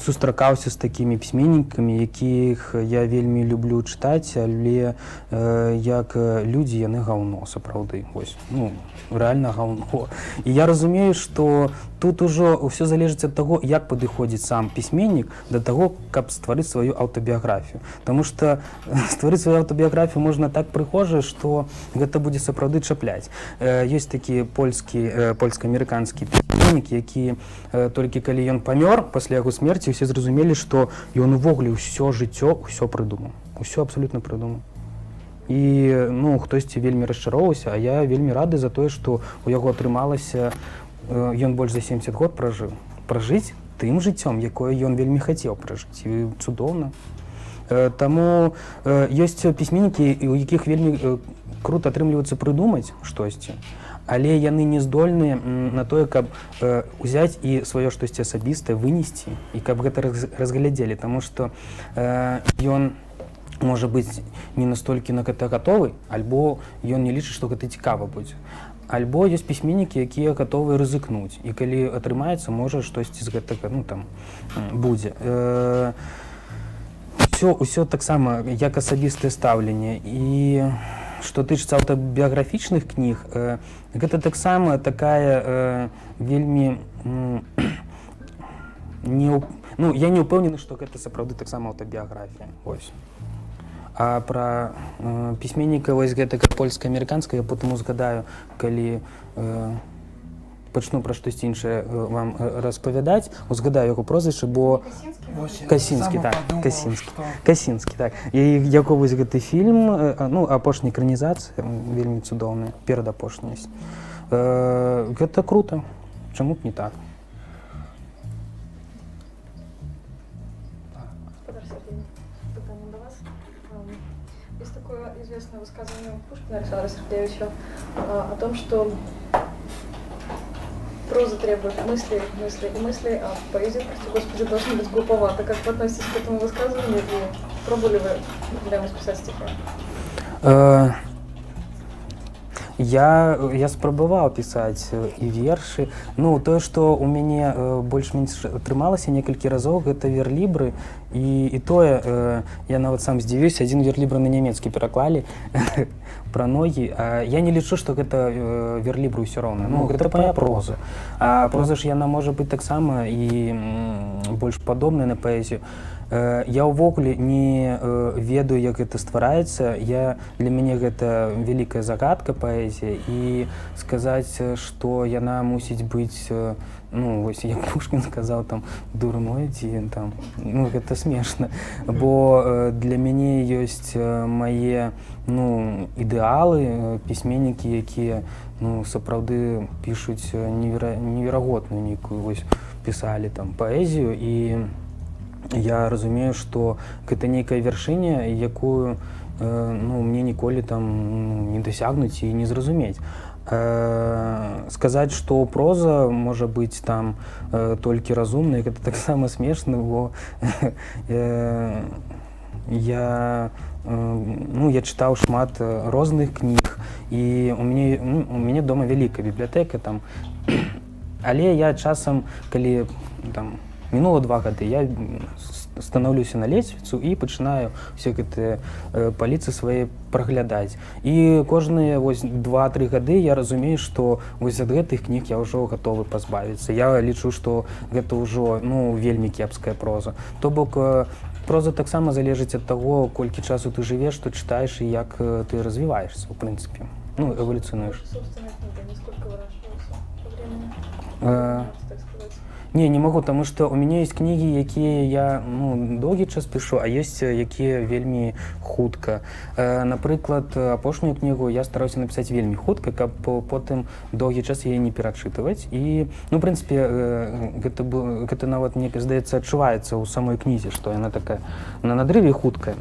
сустракаўся з такімі пісьменнікамі, якіх я вельмі люблю чытаць, але як людзі яны гаўно, сапраўды. Рэальна гаўно. І я разумею, што тут ужо ўсё залежыць ад таго, як падыходзіць сам пісьменнік да таго, каб стварыць сваю аўтабіяграфію. Таму што стварыць сваю аўтабіяграфію можна так прыгожа, што гэта будзе сапраўды чапляць. Ёсць такі польска-амерыканскі пісьменнік, які толькі калі ён памёр, пасля яго смерці ўсе зразумелі, што ён увогуле ўсё жыццё ўсё прыдумаў. Усё абсалютна прыдумаў. І хтосьці вельмі расчароўваўся, а я вельмі рады за тое, што у яго атрымалася, ён больш за 70 год пражыў. Пражыць тым жыццём, якое ён вельмі хацеў пражыць. І цудоўна. Таму ёсць пісьменнікі, у якіх вельмі крута атрымліваецца прыдумаць штосьці, але яны не здольныя на тое, каб узяць і сваё штосьці асабістае вынесці, і каб гэта разглядзелі, таму што ён можа быць не настолькі на гэта гатовы, альбо ён не лічыць, што гэта цікава будзе. Альбо ёсць пісьменнікі, якія гатовы рызыкнуць, і калі атрымаецца, можа штосьці з гэтага будзе. Усё таксама як асабістае стаўленне. І што тычыцца аўтабіяграфічных кніг, гэта таксама такая вельмі... Я не ўпэўнены, што гэта сапраўды таксама аўтабіяграфія. А пра пісьменніка гэтага польска-амерыканскага я потым узгадаю, калі пачну пра штосьці іншае вам распавядаць, узгадаю яго прозвішча, бо... Касінскі, так. Касінскі, так. І яго гэты фільм, апошняя экранізацыя, вельмі цудоўная, перадапошняя. Гэта круто. Чаму б не так? Есть такое известное высказывание Пушкина Александра Сергеевича о том, что проза требует мыслей, а поэзия, прости господи, должна быть глуповата. Как вы относитесь к этому высказыванию и пробовали вы когда-нибудь писать стихи? Я спрабаваў пісаць і вершы. Тое, што ў мяне больш-менш атрымалася некалькі разоў, гэта верлібры. І тое, я нават сам здзівіўся, адзін верлібр на нямецкі пераклалі пра ногі. Я не лічу, што гэта верлібры ўсё роўна. Гэта моя проза. А проза ж яна можа быць таксама і больш падобная на паэзію. Я ўвогуле не ведаю, як гэта ствараецца. Для мяне гэта вялікая загадка паэзія. І сказаць, што яна мусіць быць, як Пушкін сказаў, дурной ці гэта смешна. Бо для мяне ёсць мае ідэалы, пісьменнікі, якія сапраўды пішуць неверагодную нейкую пісалі паэзію. І я разумею, што гэта нейкая вяршыня, якую мне ніколі не дасягнуць і не зразумець. Сказаць, што проза можа быць толькі разумнай, гэта таксама смешна, бо я чытаў шмат розных кніг, і у мяне дома вялікая бібліятэка, але я часам, калі мінула 2 гады, я станаўлюся на лесвіцу і пачынаю ўсе гэтыя паліцы свае праглядаць. І кожныя 2-3 гады я разумею, што ад гэтых кніг я ўжо гатовы пазбавіцца. Я лічу, што гэта ўжо вельмі кепская проза. То бок проза таксама залежыць ад таго, колькі часу ты жывеш, што чытаеш і як ты развіваешся, у прынцыпе. Эвалюцыянуеш. Не могу, потому что у меня есть книги, якія я доўгі час пишу, а есть якія вельмі хутка. Напрыклад, апошнюю кнігу я стараўся напісаць вельмі хутка, каб потым доўгі час яе не перачытваць. І, в прынцыпе, гэта нават, мне здаецца, адчуваецца ў самой кнізе, што яна такая на надрыве хуткая.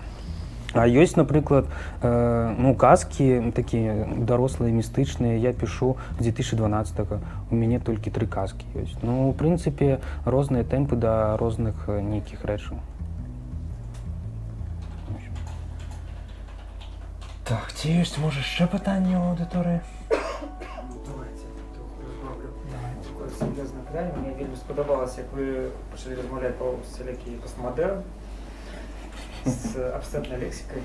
А ёсць, напрыклад, казкі такія дарослыя, містычныя, я пішу з 2012-го. У мяне толькі 3 казкі ёсць. У прынцыпе, розныя тэмпы да розных нейкіх рэчаў. Так, ці ёсць, можа, яшчэ пытанні ў аўдыторыі? Давайте такое серьезное питание. Мне вельмі сподобалось, як ви почали розмовляти про всілякий постмодерн з абстрактною лексикою.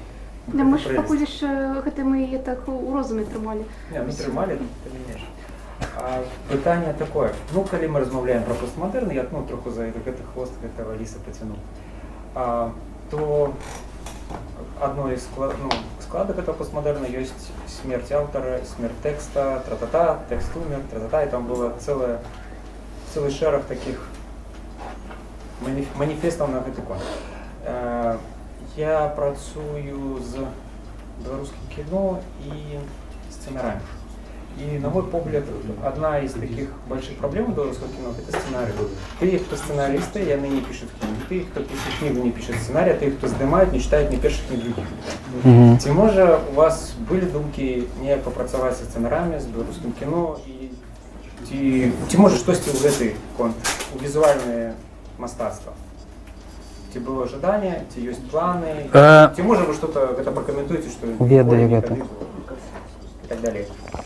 Да мы ж пакуль яшчэ гэта мы так у розуме трымалі. Не, мы трымалі, ты не меш. Питання такое. Калі ми розмовляємо про постмодерн, я трохи за гэты хвост гэтага ліса потянув, то одно из складок этого постмодерна есть смерть автора, смерть текста, тра-та-та, текст умер, тра-та-та, и там было целый шерах таких маніфестаў на гэты конт. Я працую з беларускім кіно і сцэнарамі. И, на мой погляд, одна из таких больших проблем белорусского кино – это сценарий. Ты, кто сценаристы, яны не пишут книгу. Ты, кто пишет книгу, не пишет сценарий, а ты, кто здымает, не читает ни першых, ни других. Ці може у вас были думки неяк попрацаваць са сцэнарамі, з беларускім кіно, і ці може штосьці ў гэты конт, у візуальнае мастацтва? Ці было жаданне, ці ёсць планы, ці можа вы что-то гэта пракаментуеце, што ведаю гэта. И так далее.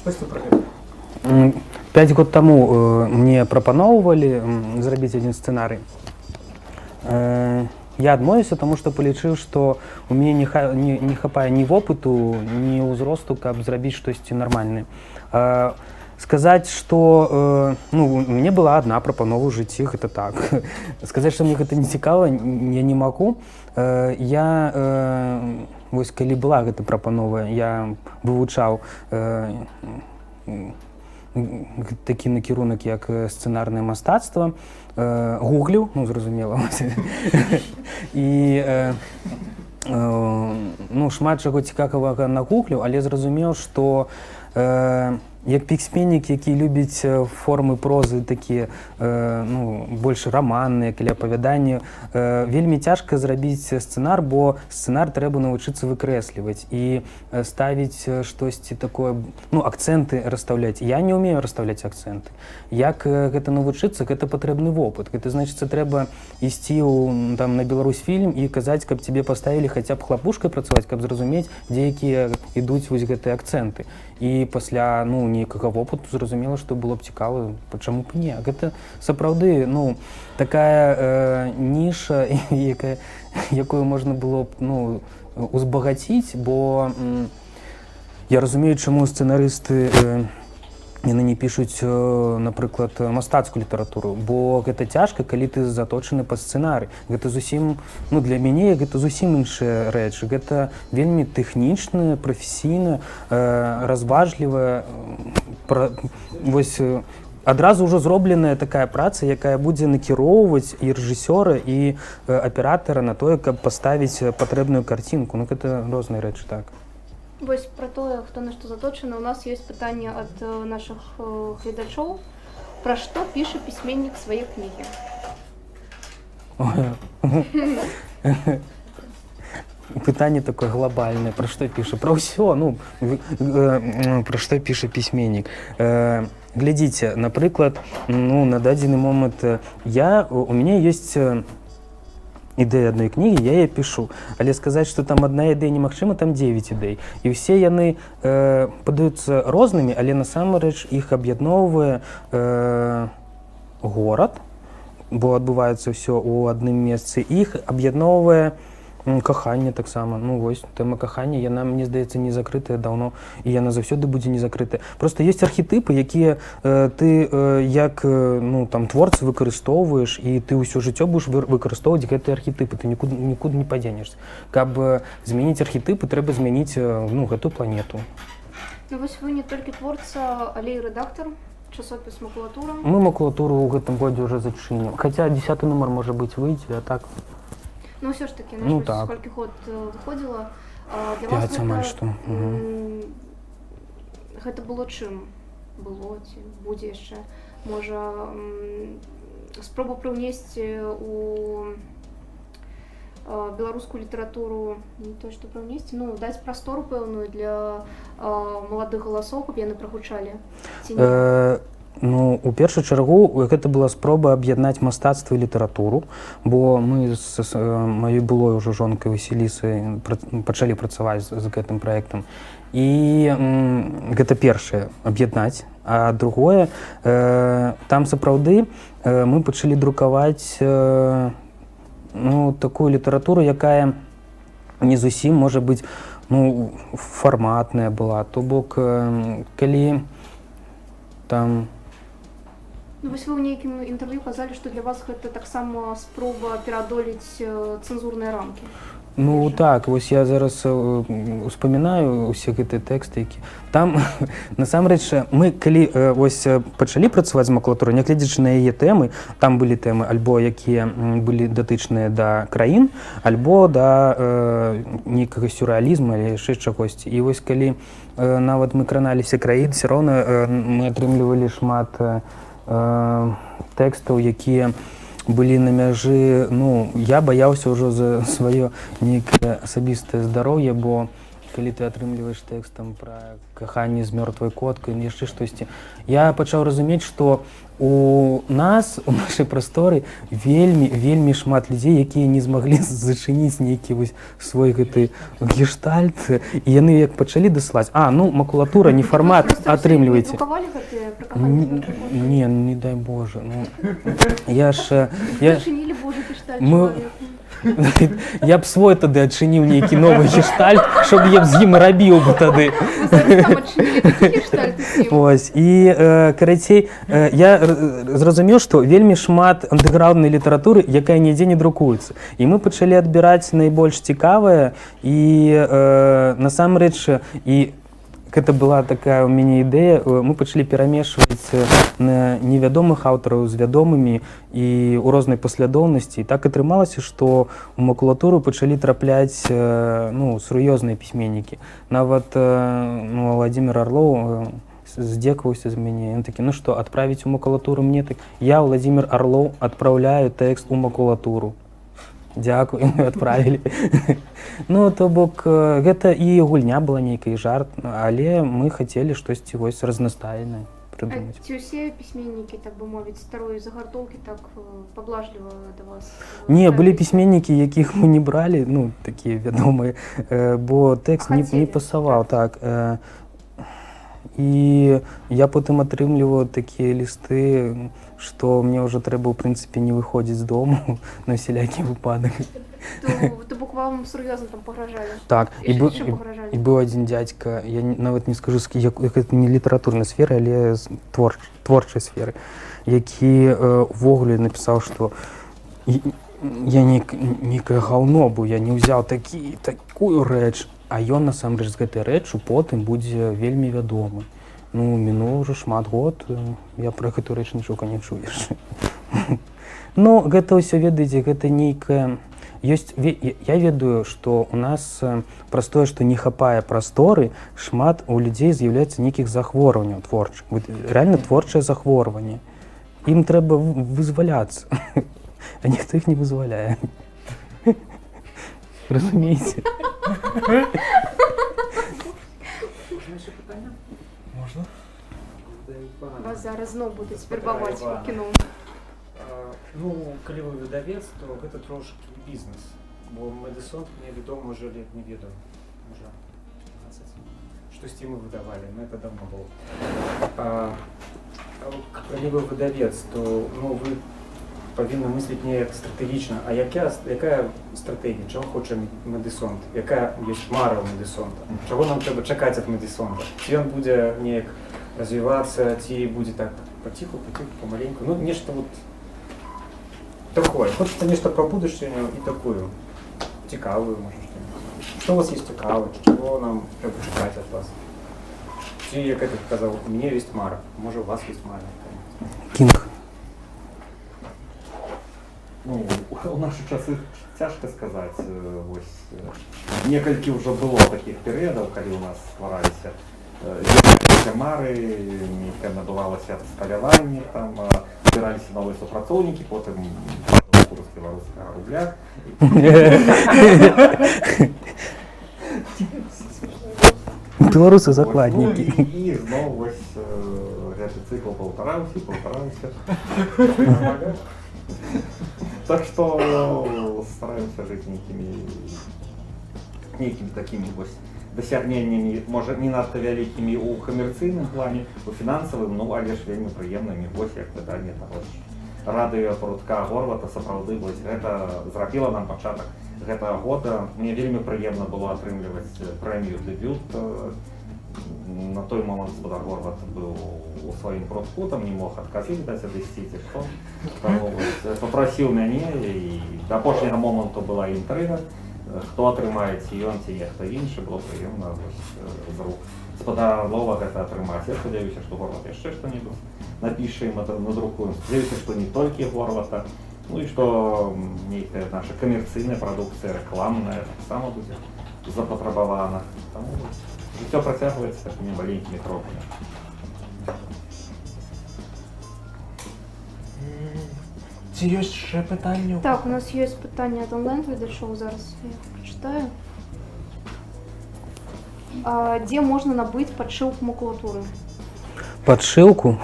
Что про это? 5 год таму мне прапаноўвалі зрабіць адзін сцэнарый. Я адмовіўся, таму што палічыў, што у мяне не хапае ні вопыту, ні ўзросту, каб зрабіць штосьці нармальнае. Сказаць, што у мяне была адна прапанова ў жыцці, гэта так. Сказаць, што мне гэта не цікава, я не магу. Вось калі была гэта прапанова, я вывучаў такі накірунак, як сцэнарнае мастацтва, гугліў, зразумела, і шмат чаго цікавага нагугліў, але зразумеў, што як пісьменнік, які любіць формы прозы такія больш раманныя, калі апавяданні, вельмі цяжка зрабіць сцэнар, бо сцэнар трэба навучыцца выкрэсліваць і ставіць штосьці такое, акцэнты расстаўляць. Я не ўмею расстаўляць акцэнты. Як гэта навучыцца, гэта патрэбны вопыт. Гэта значыцца, трэба ісці на Беларусьфільм і казаць, каб цябе паставілі хаця б хлапушкай працаваць, каб зразумець, дзе якія ідуць вось гэтыя акцэнты. І пасля нейкага вопыту зразумела, што было б цікава, чаму б не. Гэта сапраўды такая ніша, якую можна было б узбагаціць, бо я разумею, чаму сцэнарысты яны не пішуць, напрыклад, мастацкую літаратуру, бо гэта цяжка, калі ты заточаны па сцэнарый. Гэта зусім, для мяне гэта зусім іншая рэч. Гэта вельмі тэхнічная, прафесійная, разважлівая, вось адразу ўжо зробленая такая праца, якая будзе накіроўваць і рэжысёра, і аператара на тое, каб паставіць патрэбную карцінку. Гэта розныя рэчы, так. Вось пра тое, хто на што заточаны, у нас ёсць пытанне ад нашых гледачоў. Пра што піша пісьменнік свае кнігі? Пытанне такое глобальнае, пра што піша? Пра ўсё, пра што піша пісьменнік. Глядзіце, напрыклад, на дадзены момант у мяне ёсць ідэя адной кнігі, я яе пішу. Але сказаць, што там адна ідэя немагчыма, там 9 ідэй. І ўсе яны падаюцца рознымі, але насамрэч іх аб'ядноўвае горад, бо адбываецца ўсё ў адным месцы. Іх аб'ядноўвае каханне таксама. Вось, тэма кахання, яна, мне здаецца, не закрытая даўно, і яна заўсёды будзе не закрытая. Проста ёсць архетыпы, якія ты як творца выкарыстоўваеш, і ты ўсё жыццё будзеш выкарыстоўваць гэтыя архетыпы, ты нікуды не падзенешся. Каб змяніць архетыпы, трэба змяніць гэтую планету. Вось вы не толькі творца, але і рэдактар. часопіс «Макулатура». Мы макулатуру ў гэтым годзе уже зачынім. Хаця 10 нумар можа быць выйдзе, а так Ну, все ж таки, Ну, ну, так. скільки год виходило. Для 5 вас амаль што. Гэта было чым? Было ці будзе яшчэ? Можа, спроба прыўнесці у беларускую літаратуру, не то што прыўнесці, ну, даць прастору пэўную для маладых галасоў, каб яны прагучалі? Ці не? Ну, у першую чаргу гэта была спроба аб'яднаць мастацтва і літаратуру, бо мы з маёй былой ужо жонкай Васілісай пачалі працаваць з гэтым праектам. І гэта першае аб'яднаць. А другое, там сапраўды мы пачалі друкаваць ну, такую літаратуру, якая не зусім можа быць ну, фарматная была. То бок, калі там Ну, вось вы ў нейкім інтэрв'ю казалі, што для вас гэта таксама спроба пераадолець цэнзурныя рамкі. Ну так, вось я зараз успамінаю усе гэтыя тэксты, які там насамрэч мы калі вось пачалі працаваць з макулатурай, нягледзячы на яе тэмы, там былі тэмы альбо якія былі датычныя да краін, альбо да нейкага сюррэалізму ці яшчэ чагосьці. І вось калі нават мы краналіся краін, все роўна мы атрымлівалі шмат тэкстаў, якія былі на мяжы, ну, я баяўся ўжо за сваё нейкае асабістае здароўе, бо калі ты атрымліваеш тэкст там пра каханне з мёртвай коткай, яшчэ штосьці, я пачаў разумець, што у нас, у нашай прасторы вельмі шмат людзей, якія не змаглі зачыніць нейкі вось свой гэты гештальт, і яны як пачалі дасылаць, ну, макулатура, не фармат, атрымлівайце. Друкавалі гэтыя пра каханне? Не, не дай Боже, ну, я ж... Зачынілі Божы гештальт чалавеку. Я б свой тады адчыніў нейкі новы гештальт, щоб я б з ім рабіў бы тады. Вы зараз там адчынілі такі гештальт усім. Ось, і, карацей, я зразумеў, што вельмі шмат андэграўнднай літаратуры, якая нідзе не друкуецца. І мы пачалі адбіраць найбольш цікавае, і насамрэч, і гэта была такая ў мяне ідэя, мы пачалі перамешваць невядомых аўтараў з вядомымі і ў рознай паслядоўнасці. І так атрымалася, што ў макулатуру пачалі трапляць ну, сур'ёзныя пісьменнікі. Нават ну, Владимир Орлов здзекаваўся з мяне. Ён такі, ну што, адправіць у макулатуру мне? Так, я, Владимир Орлов, адпраўляю тэкст у макулатуру. Дзякуй, мы адправілі. Ну, то бок, гэта і гульня была нейкая, і жарт, але мы хацелі штосьці вось разнастайнае прыдумаць. Ці ўсе пісьменнікі, так бы мовіць, старой загартоўкі так паблажліва да вас? Не, былі пісьменнікі, якіх мы не бралі, ну, такія вядомыя, бо тэкст не пасаваў, так. І я потым атрымліваў такія лісты, што мне ўжо трэба, ў прынцыпе, не выходзіць з дому на усялякі выпадак. То бок вам сур'ёзна там пагражалі? Так, і пагражалі? быў адзін дзядзька, я нават не скажу, гэта не літаратурнай сферы, але з творчай сферы, які увогуле напісаў, што я нейкае гаўно, бо я не ўзяў такую рэч, а ён насамрэч з гэтай рэчу потым будзе вельмі вядомы. Ну, мінуў ўжо шмат год, я пра гэтую рэч нічога не чуеш. Ну, гэта ўсё, ведаеце, гэта нейкае... Я ведаю, што у нас праз тое, што не хапае прасторы, шмат у людзей з'яўляецца нейкіх захворванняў творчых. Рэальна творчае захворванне. Ім трэба вызваляцца, а ніхто іх не вызваляе. Разумееце? Можна? Вас зараз зноў будуць вербаваць у кіно. Ну, калі вы выдавец, то гэта трошкі бізнес, бо Медисонт мне вядома ўжо лет не ведаю, можа 15. Штосьці мы выдавалі, но это давно было. Калі вы выдавец, то ну, вы павінны мысліць неяк стратэгічна. А якая стратэгія? Чаго хоча Медисонт? Якая ёсць мара ў Медисонта? Чаго нам трэба чакаць ад Медисонта? Ці ён будзе неяк развівацца, ці будзе так паціху, памаленьку? Ну, нешта вот такое. Хочется нечто про будущее и такую цікавую, может, что-нибудь. Что у вас есть цікавое, чего нам треба чекать от вас? Ці, як я так казав, у мене є мара. Може, у вас є мара. Кінг. Ну, у наші часи тяжко сказати. Ось некалькі вже було таких періодів, коли у нас створалися мари, яке набувалося сталювання, там збиралися нові супрацовники, потім курс білоруського рубля. Білоруси закладники. Ну, і знову ось гэтый цикл повторявся. Так що стараємося жити некими такими ось досягненнями, може не надто великими у комерційному плані, у фінансовому, ну але ж вельми приємними, ось як видання того ж радыё Прудка Горвата, сапраўды, вось гэта зрабіла нам пачатак гэтага года. Мне вельмі прыемна было атрымліваць прэмію «Дэбют». На той момант гаспадар Горват быў у сваім прудку, там не мог адказаць, даць адысці ці што. Таму папрасіў мяне, і да апошняга моманту была інтрыга, хто атрымае, ці ён, ці нехта іншы, было прыемна з рук гаспадара Орлова гэта атрымаць. Я спадзяюся, што Горват яшчэ што-небудзь напіша ім, надрукуем. Спадзяюся, што не толькі Горвата, ну і што нейкая наша камерцыйная прадукцыя, рэкламная таксама будзе запатрабавана. Таму жыццё працягваецца такімі маленькімі крокамі. Ці ёсць ще питання? Так, у нас есть питання від онлайн-глядачів, зараз я їх прочитаю. Где можно набыть подшивку макулатуры? Подшилку?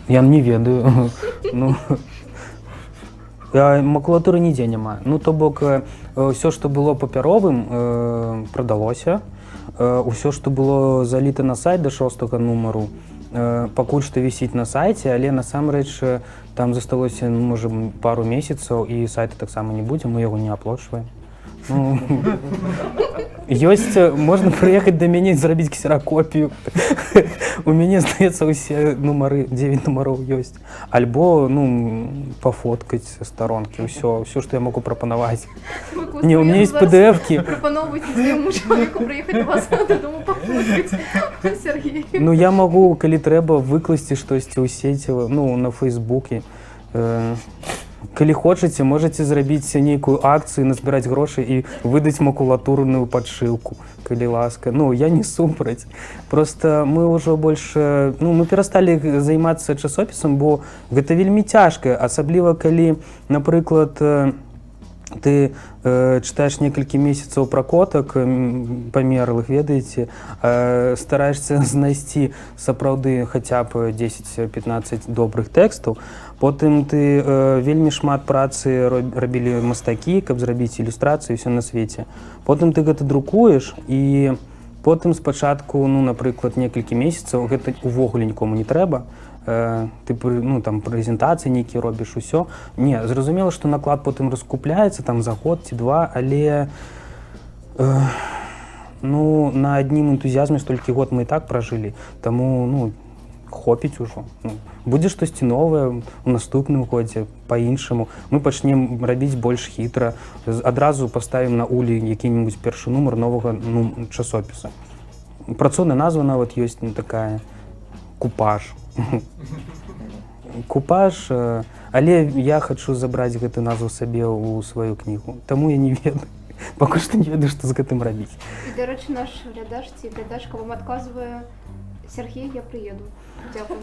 Я не ведаю. Ну, макулатуры нідзе няма. Ну, то бок, все, што было папяровым, продалося. Усё, што было заліта на сайт да 6-го нумару, пакуль што вісіць на сайце, але насамрэч там засталося, можа, пару месяцаў, і сайта таксама не будзе, мы яго не аплочваем. Ну, ёсць, можна прыехаць да мяне і зрабіць ксеракопію. У мяне, здаецца, усе нумары, 9 нумароў ёсць. Альбо, ну, пафоткаць са старонкі, ўсё, што я могу прапанаваць. Не, у меня есть PDF-ки. Прапановуйте своему человеку приехать до вас додому пофоткать, Сергей. Ну, я могу, калі трэба, выкласці штосьці ў сеці, ну, на Фейсбуке. Калі хочаце, можаце зрабіць нейкую акцыю, назбіраць грошы і выдаць макулатурную падшыўку, калі ласка. Ну, я не супраць. Просто мы ўжо больш... Ну, мы перасталі займацца часопісам, бо гэта вельмі цяжка, асабліва калі, напрыклад, ты читаешь некалькі месяцаў пра котак памерлых, ведаеце, стараешься знайсці сапраўды хаця б 10-15 добрых тэкстаў, потым ты вельмі шмат працы рабілі мастакі, каб зрабіць ілюстрацыю, ўсё на свеце. Потым ты гэта друкуеш, і потым спачатку, ну, напрыклад, некалькі месяцаў гэта увогуле нікому не трэба. Ты, ну, там, прэзентацыі нейкія робіш, усё. Не, зразумела, што наклад потым раскупляецца там за год ці два, але ну, на адным энтузіязме столькі год мы і так пражылі, таму, ну, хопіць ужо. Ну, будзе штосьці новае ў наступным годзе, па-іншаму. Мы пачнем рабіць больш хітра, адразу паставім на улі які-небудзь першы нумар новага часопіса. Працоўная назва нават ёсць такая «Купаж». Купаж, але я хачу забраць гэту назву сабе ў сваю кнігу, таму я не ведаю. Пакуль што не ведаю, што з гэтым рабіць. І, да рэчы, наш глядач ці глядачка вам адказвае: Сергей, я прыеду. Дзякую.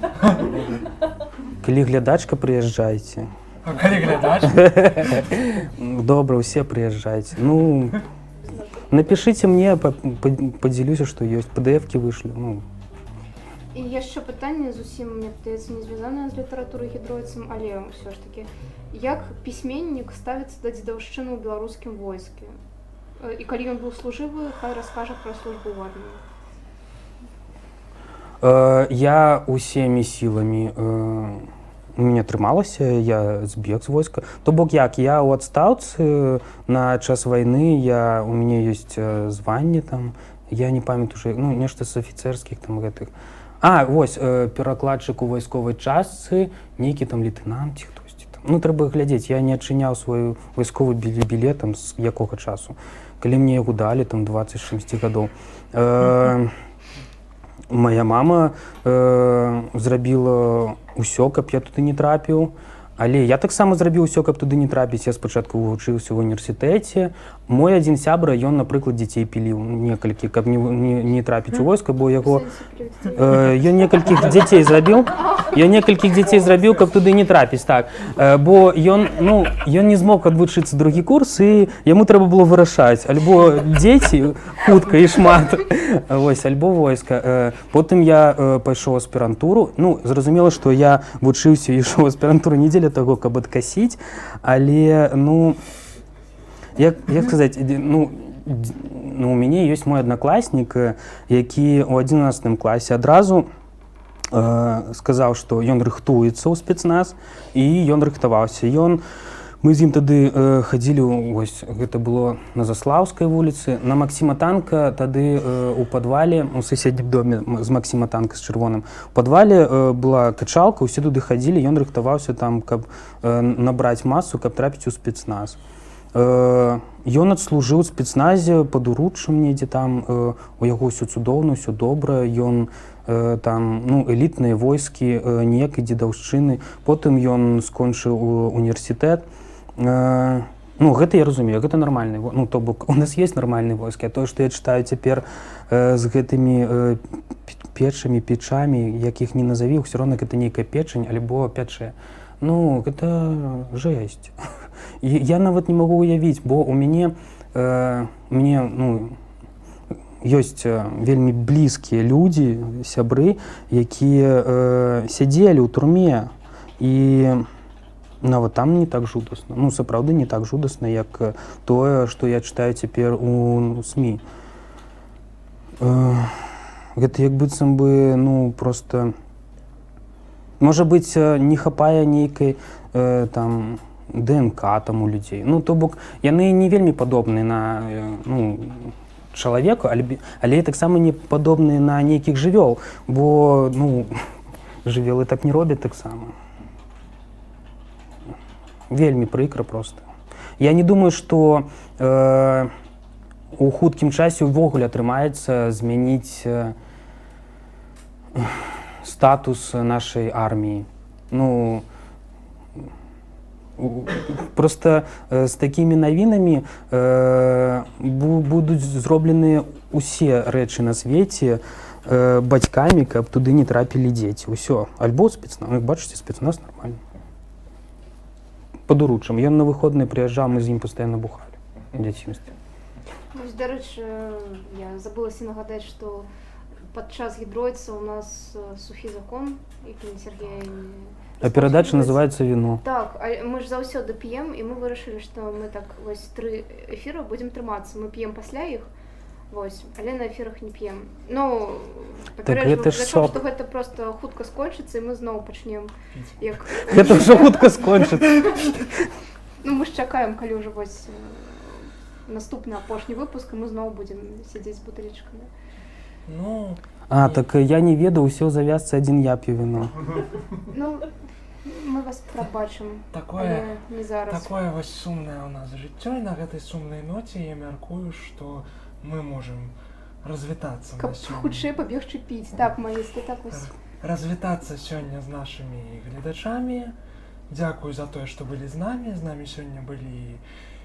Калі глядачка, прыязджайце. А калі глядач? Добра, усе прыязджайце. Ну, напішыце мне, падзялюся, што ёсць. PDF-кі вышлю. Ну. І яшчэ пытанне зусім, мне здаецца, не звязанае з літаратурай гідроіцам, але ўсё ж такі. Як пісьменнік ставіцца да дзедаўшчыны ў беларускім войске? І калі ён быў служывы, хай раскажа пра службу ў арміі. Я усімі сіламі у мяне атрымалася, я збег з войска. То бок як, я ў адстаўцы на час вайны, у мяне ёсць званне там, я не памятаю уже, ну, нешта з афіцэрскіх там гэтых. Вось, перакладчык у вайсковай частцы, нейкі там лейтенант ці хтосьці там. Ну, трэба глядзець, я не адчыняў сваю вайсковы білет там з якога часу. Калі мне яго далі, там 26 гадоў. Моя мама зрабіла ўсё, каб я туды не трапіў. Але я таксама зрабіў усё, каб туды не трапіць. Я спачатку вучыўся ў універсітэце. Мой адзін сябра, ён, напрыклад, дзяцей піліў некалькі, каб не трапіць у войска, бо яго ён некалькіх дзяцей зрабіў. Ён некалькіх дзяцей зрабіў, каб туды не трапіць, так. Бо ён не змог адвучыцца другі курс, і яму трэба было вырашаць альбо дзеці хутка і шмат, вось, альбо войска. Потым я пайшоў у аспірантуру. Ну, зразумела, што я вучыўся і ішоў у аспірантуру не дзеля таго, каб адкасіць, але, ну, як сказаць, ну, у мяне ёсць мой аднакласнік, які ў 11 класе адразу сказаў, што ён рыхтуецца ў спецназ, і ён рыхтаваўся. Мы з ім тады хадзілі, вось, гэта было на Заслаўскай вуліцы, на Максіма Танка, тады у падвале, у суседнім доме з Максіма Танка з чырвоным. У падвале была качалка, усе туды хадзілі, ён рыхтаваўся там, каб набраць масу, каб трапіць у спецназ. Ён адслужыў у спецназе пад уруччам недзе там, у яго ўсё цудоўна, ўсё добра, ён там, ну, элітныя войскі, ніякай дзедаўшчыны. Потым ён скончыў універсітэт. Ну, гэта я разумею, гэта нармальны, ну, то бок у нас есть нармальныя войскі, а тое, што я чытаю цяпер з гэтымі печамі, якіх не назаві, ўсё роўна гэта нейкая печань альбо пячэ. Ну, гэта жэсць. Я нават не магу уявіць, бо у мяне, ну, ёсць вельмі блізкія людзі, сябры, якія сядзелі ў турме, і нават там не так жудасна. Ну, сапраўды не так жудасна, як тое, што я чытаю цяпер у СМІ. Гэта як быццам бы, ну, просто... Можа быць, не хапае нейкай там ДНК там у людзей. Ну, то бок, яны не вельмі падобныя на, ну, чалавеку, але таксама не падобныя на нейкіх жывёл, бо, ну, жывёлы так не робяць таксама. Вельмі прыкра проста. Я не думаю, што у хуткім часе ўвогуле атрымаецца змяніць статус нашай арміі. Ну, просто з такімі навінамі будуць зробленыя усе рэчы на свеце бацькамі, каб туды не трапілі дзеці. Усё. Альбо спецназ. Як бачыце, спецназ нармальны. Пад уруччам. Ён на выходныя прыязджаў, мы з ім пастаянна бухалі у дзяцінстве. Вось, дарэчы, я забылася нагадаць, што падчас гідройца у нас сухі закон, які Сергей... А перадача называецца «Віно». Так, мы ж заўсёды п'ем, і мы вырашылі, што мы так вось 3 эфіра будзем трымацца. Мы п'ем пасля іх, вось, але на эфірах не п'ем. Ну, гэта ж сок. Што гэта проста хутка скончыцца, і мы зноў пачнем. Гэта ўжо хутка скончыцца. Ну, мы ж чакаем, калі ўжо вось наступны апошні выпуск, і мы зноў будзем сядзець з бутылечкамі. Ну... Так я не ведаў, усё завязцы, адзін я п'ю віно. Ну, мы вас прабачым, але не зараз. Такое вось сумнае ў нас жыццё, і на гэтай сумнай ноце я мяркую, што мы можам развітацца на сёння. Каб хутчэй пабегчы піць. Так, Маісты, так вось. Развітацца сёння з нашымі гледачамі. Дзякую за тое, што былі з намі. З намі сёння былі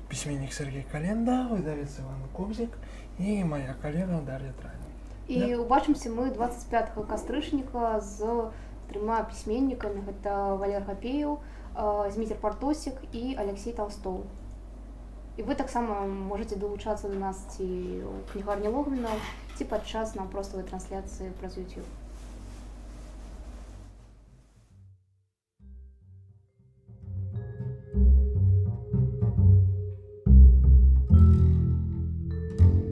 пісьменнік Сергей Календа, выдавец Іван Кобзік і моя калега Дар'я Траня. І убачымся мы 25 кастрычніка з 3 пісьменнікамі. Гэта Валер Гапеев, Зміцер Партосік і Алексей Толстоў. І вы таксама можаце далучацца да нас ці ў кнігарні Логвіна, ці падчас нам проставай трансляцыі праз YouTube.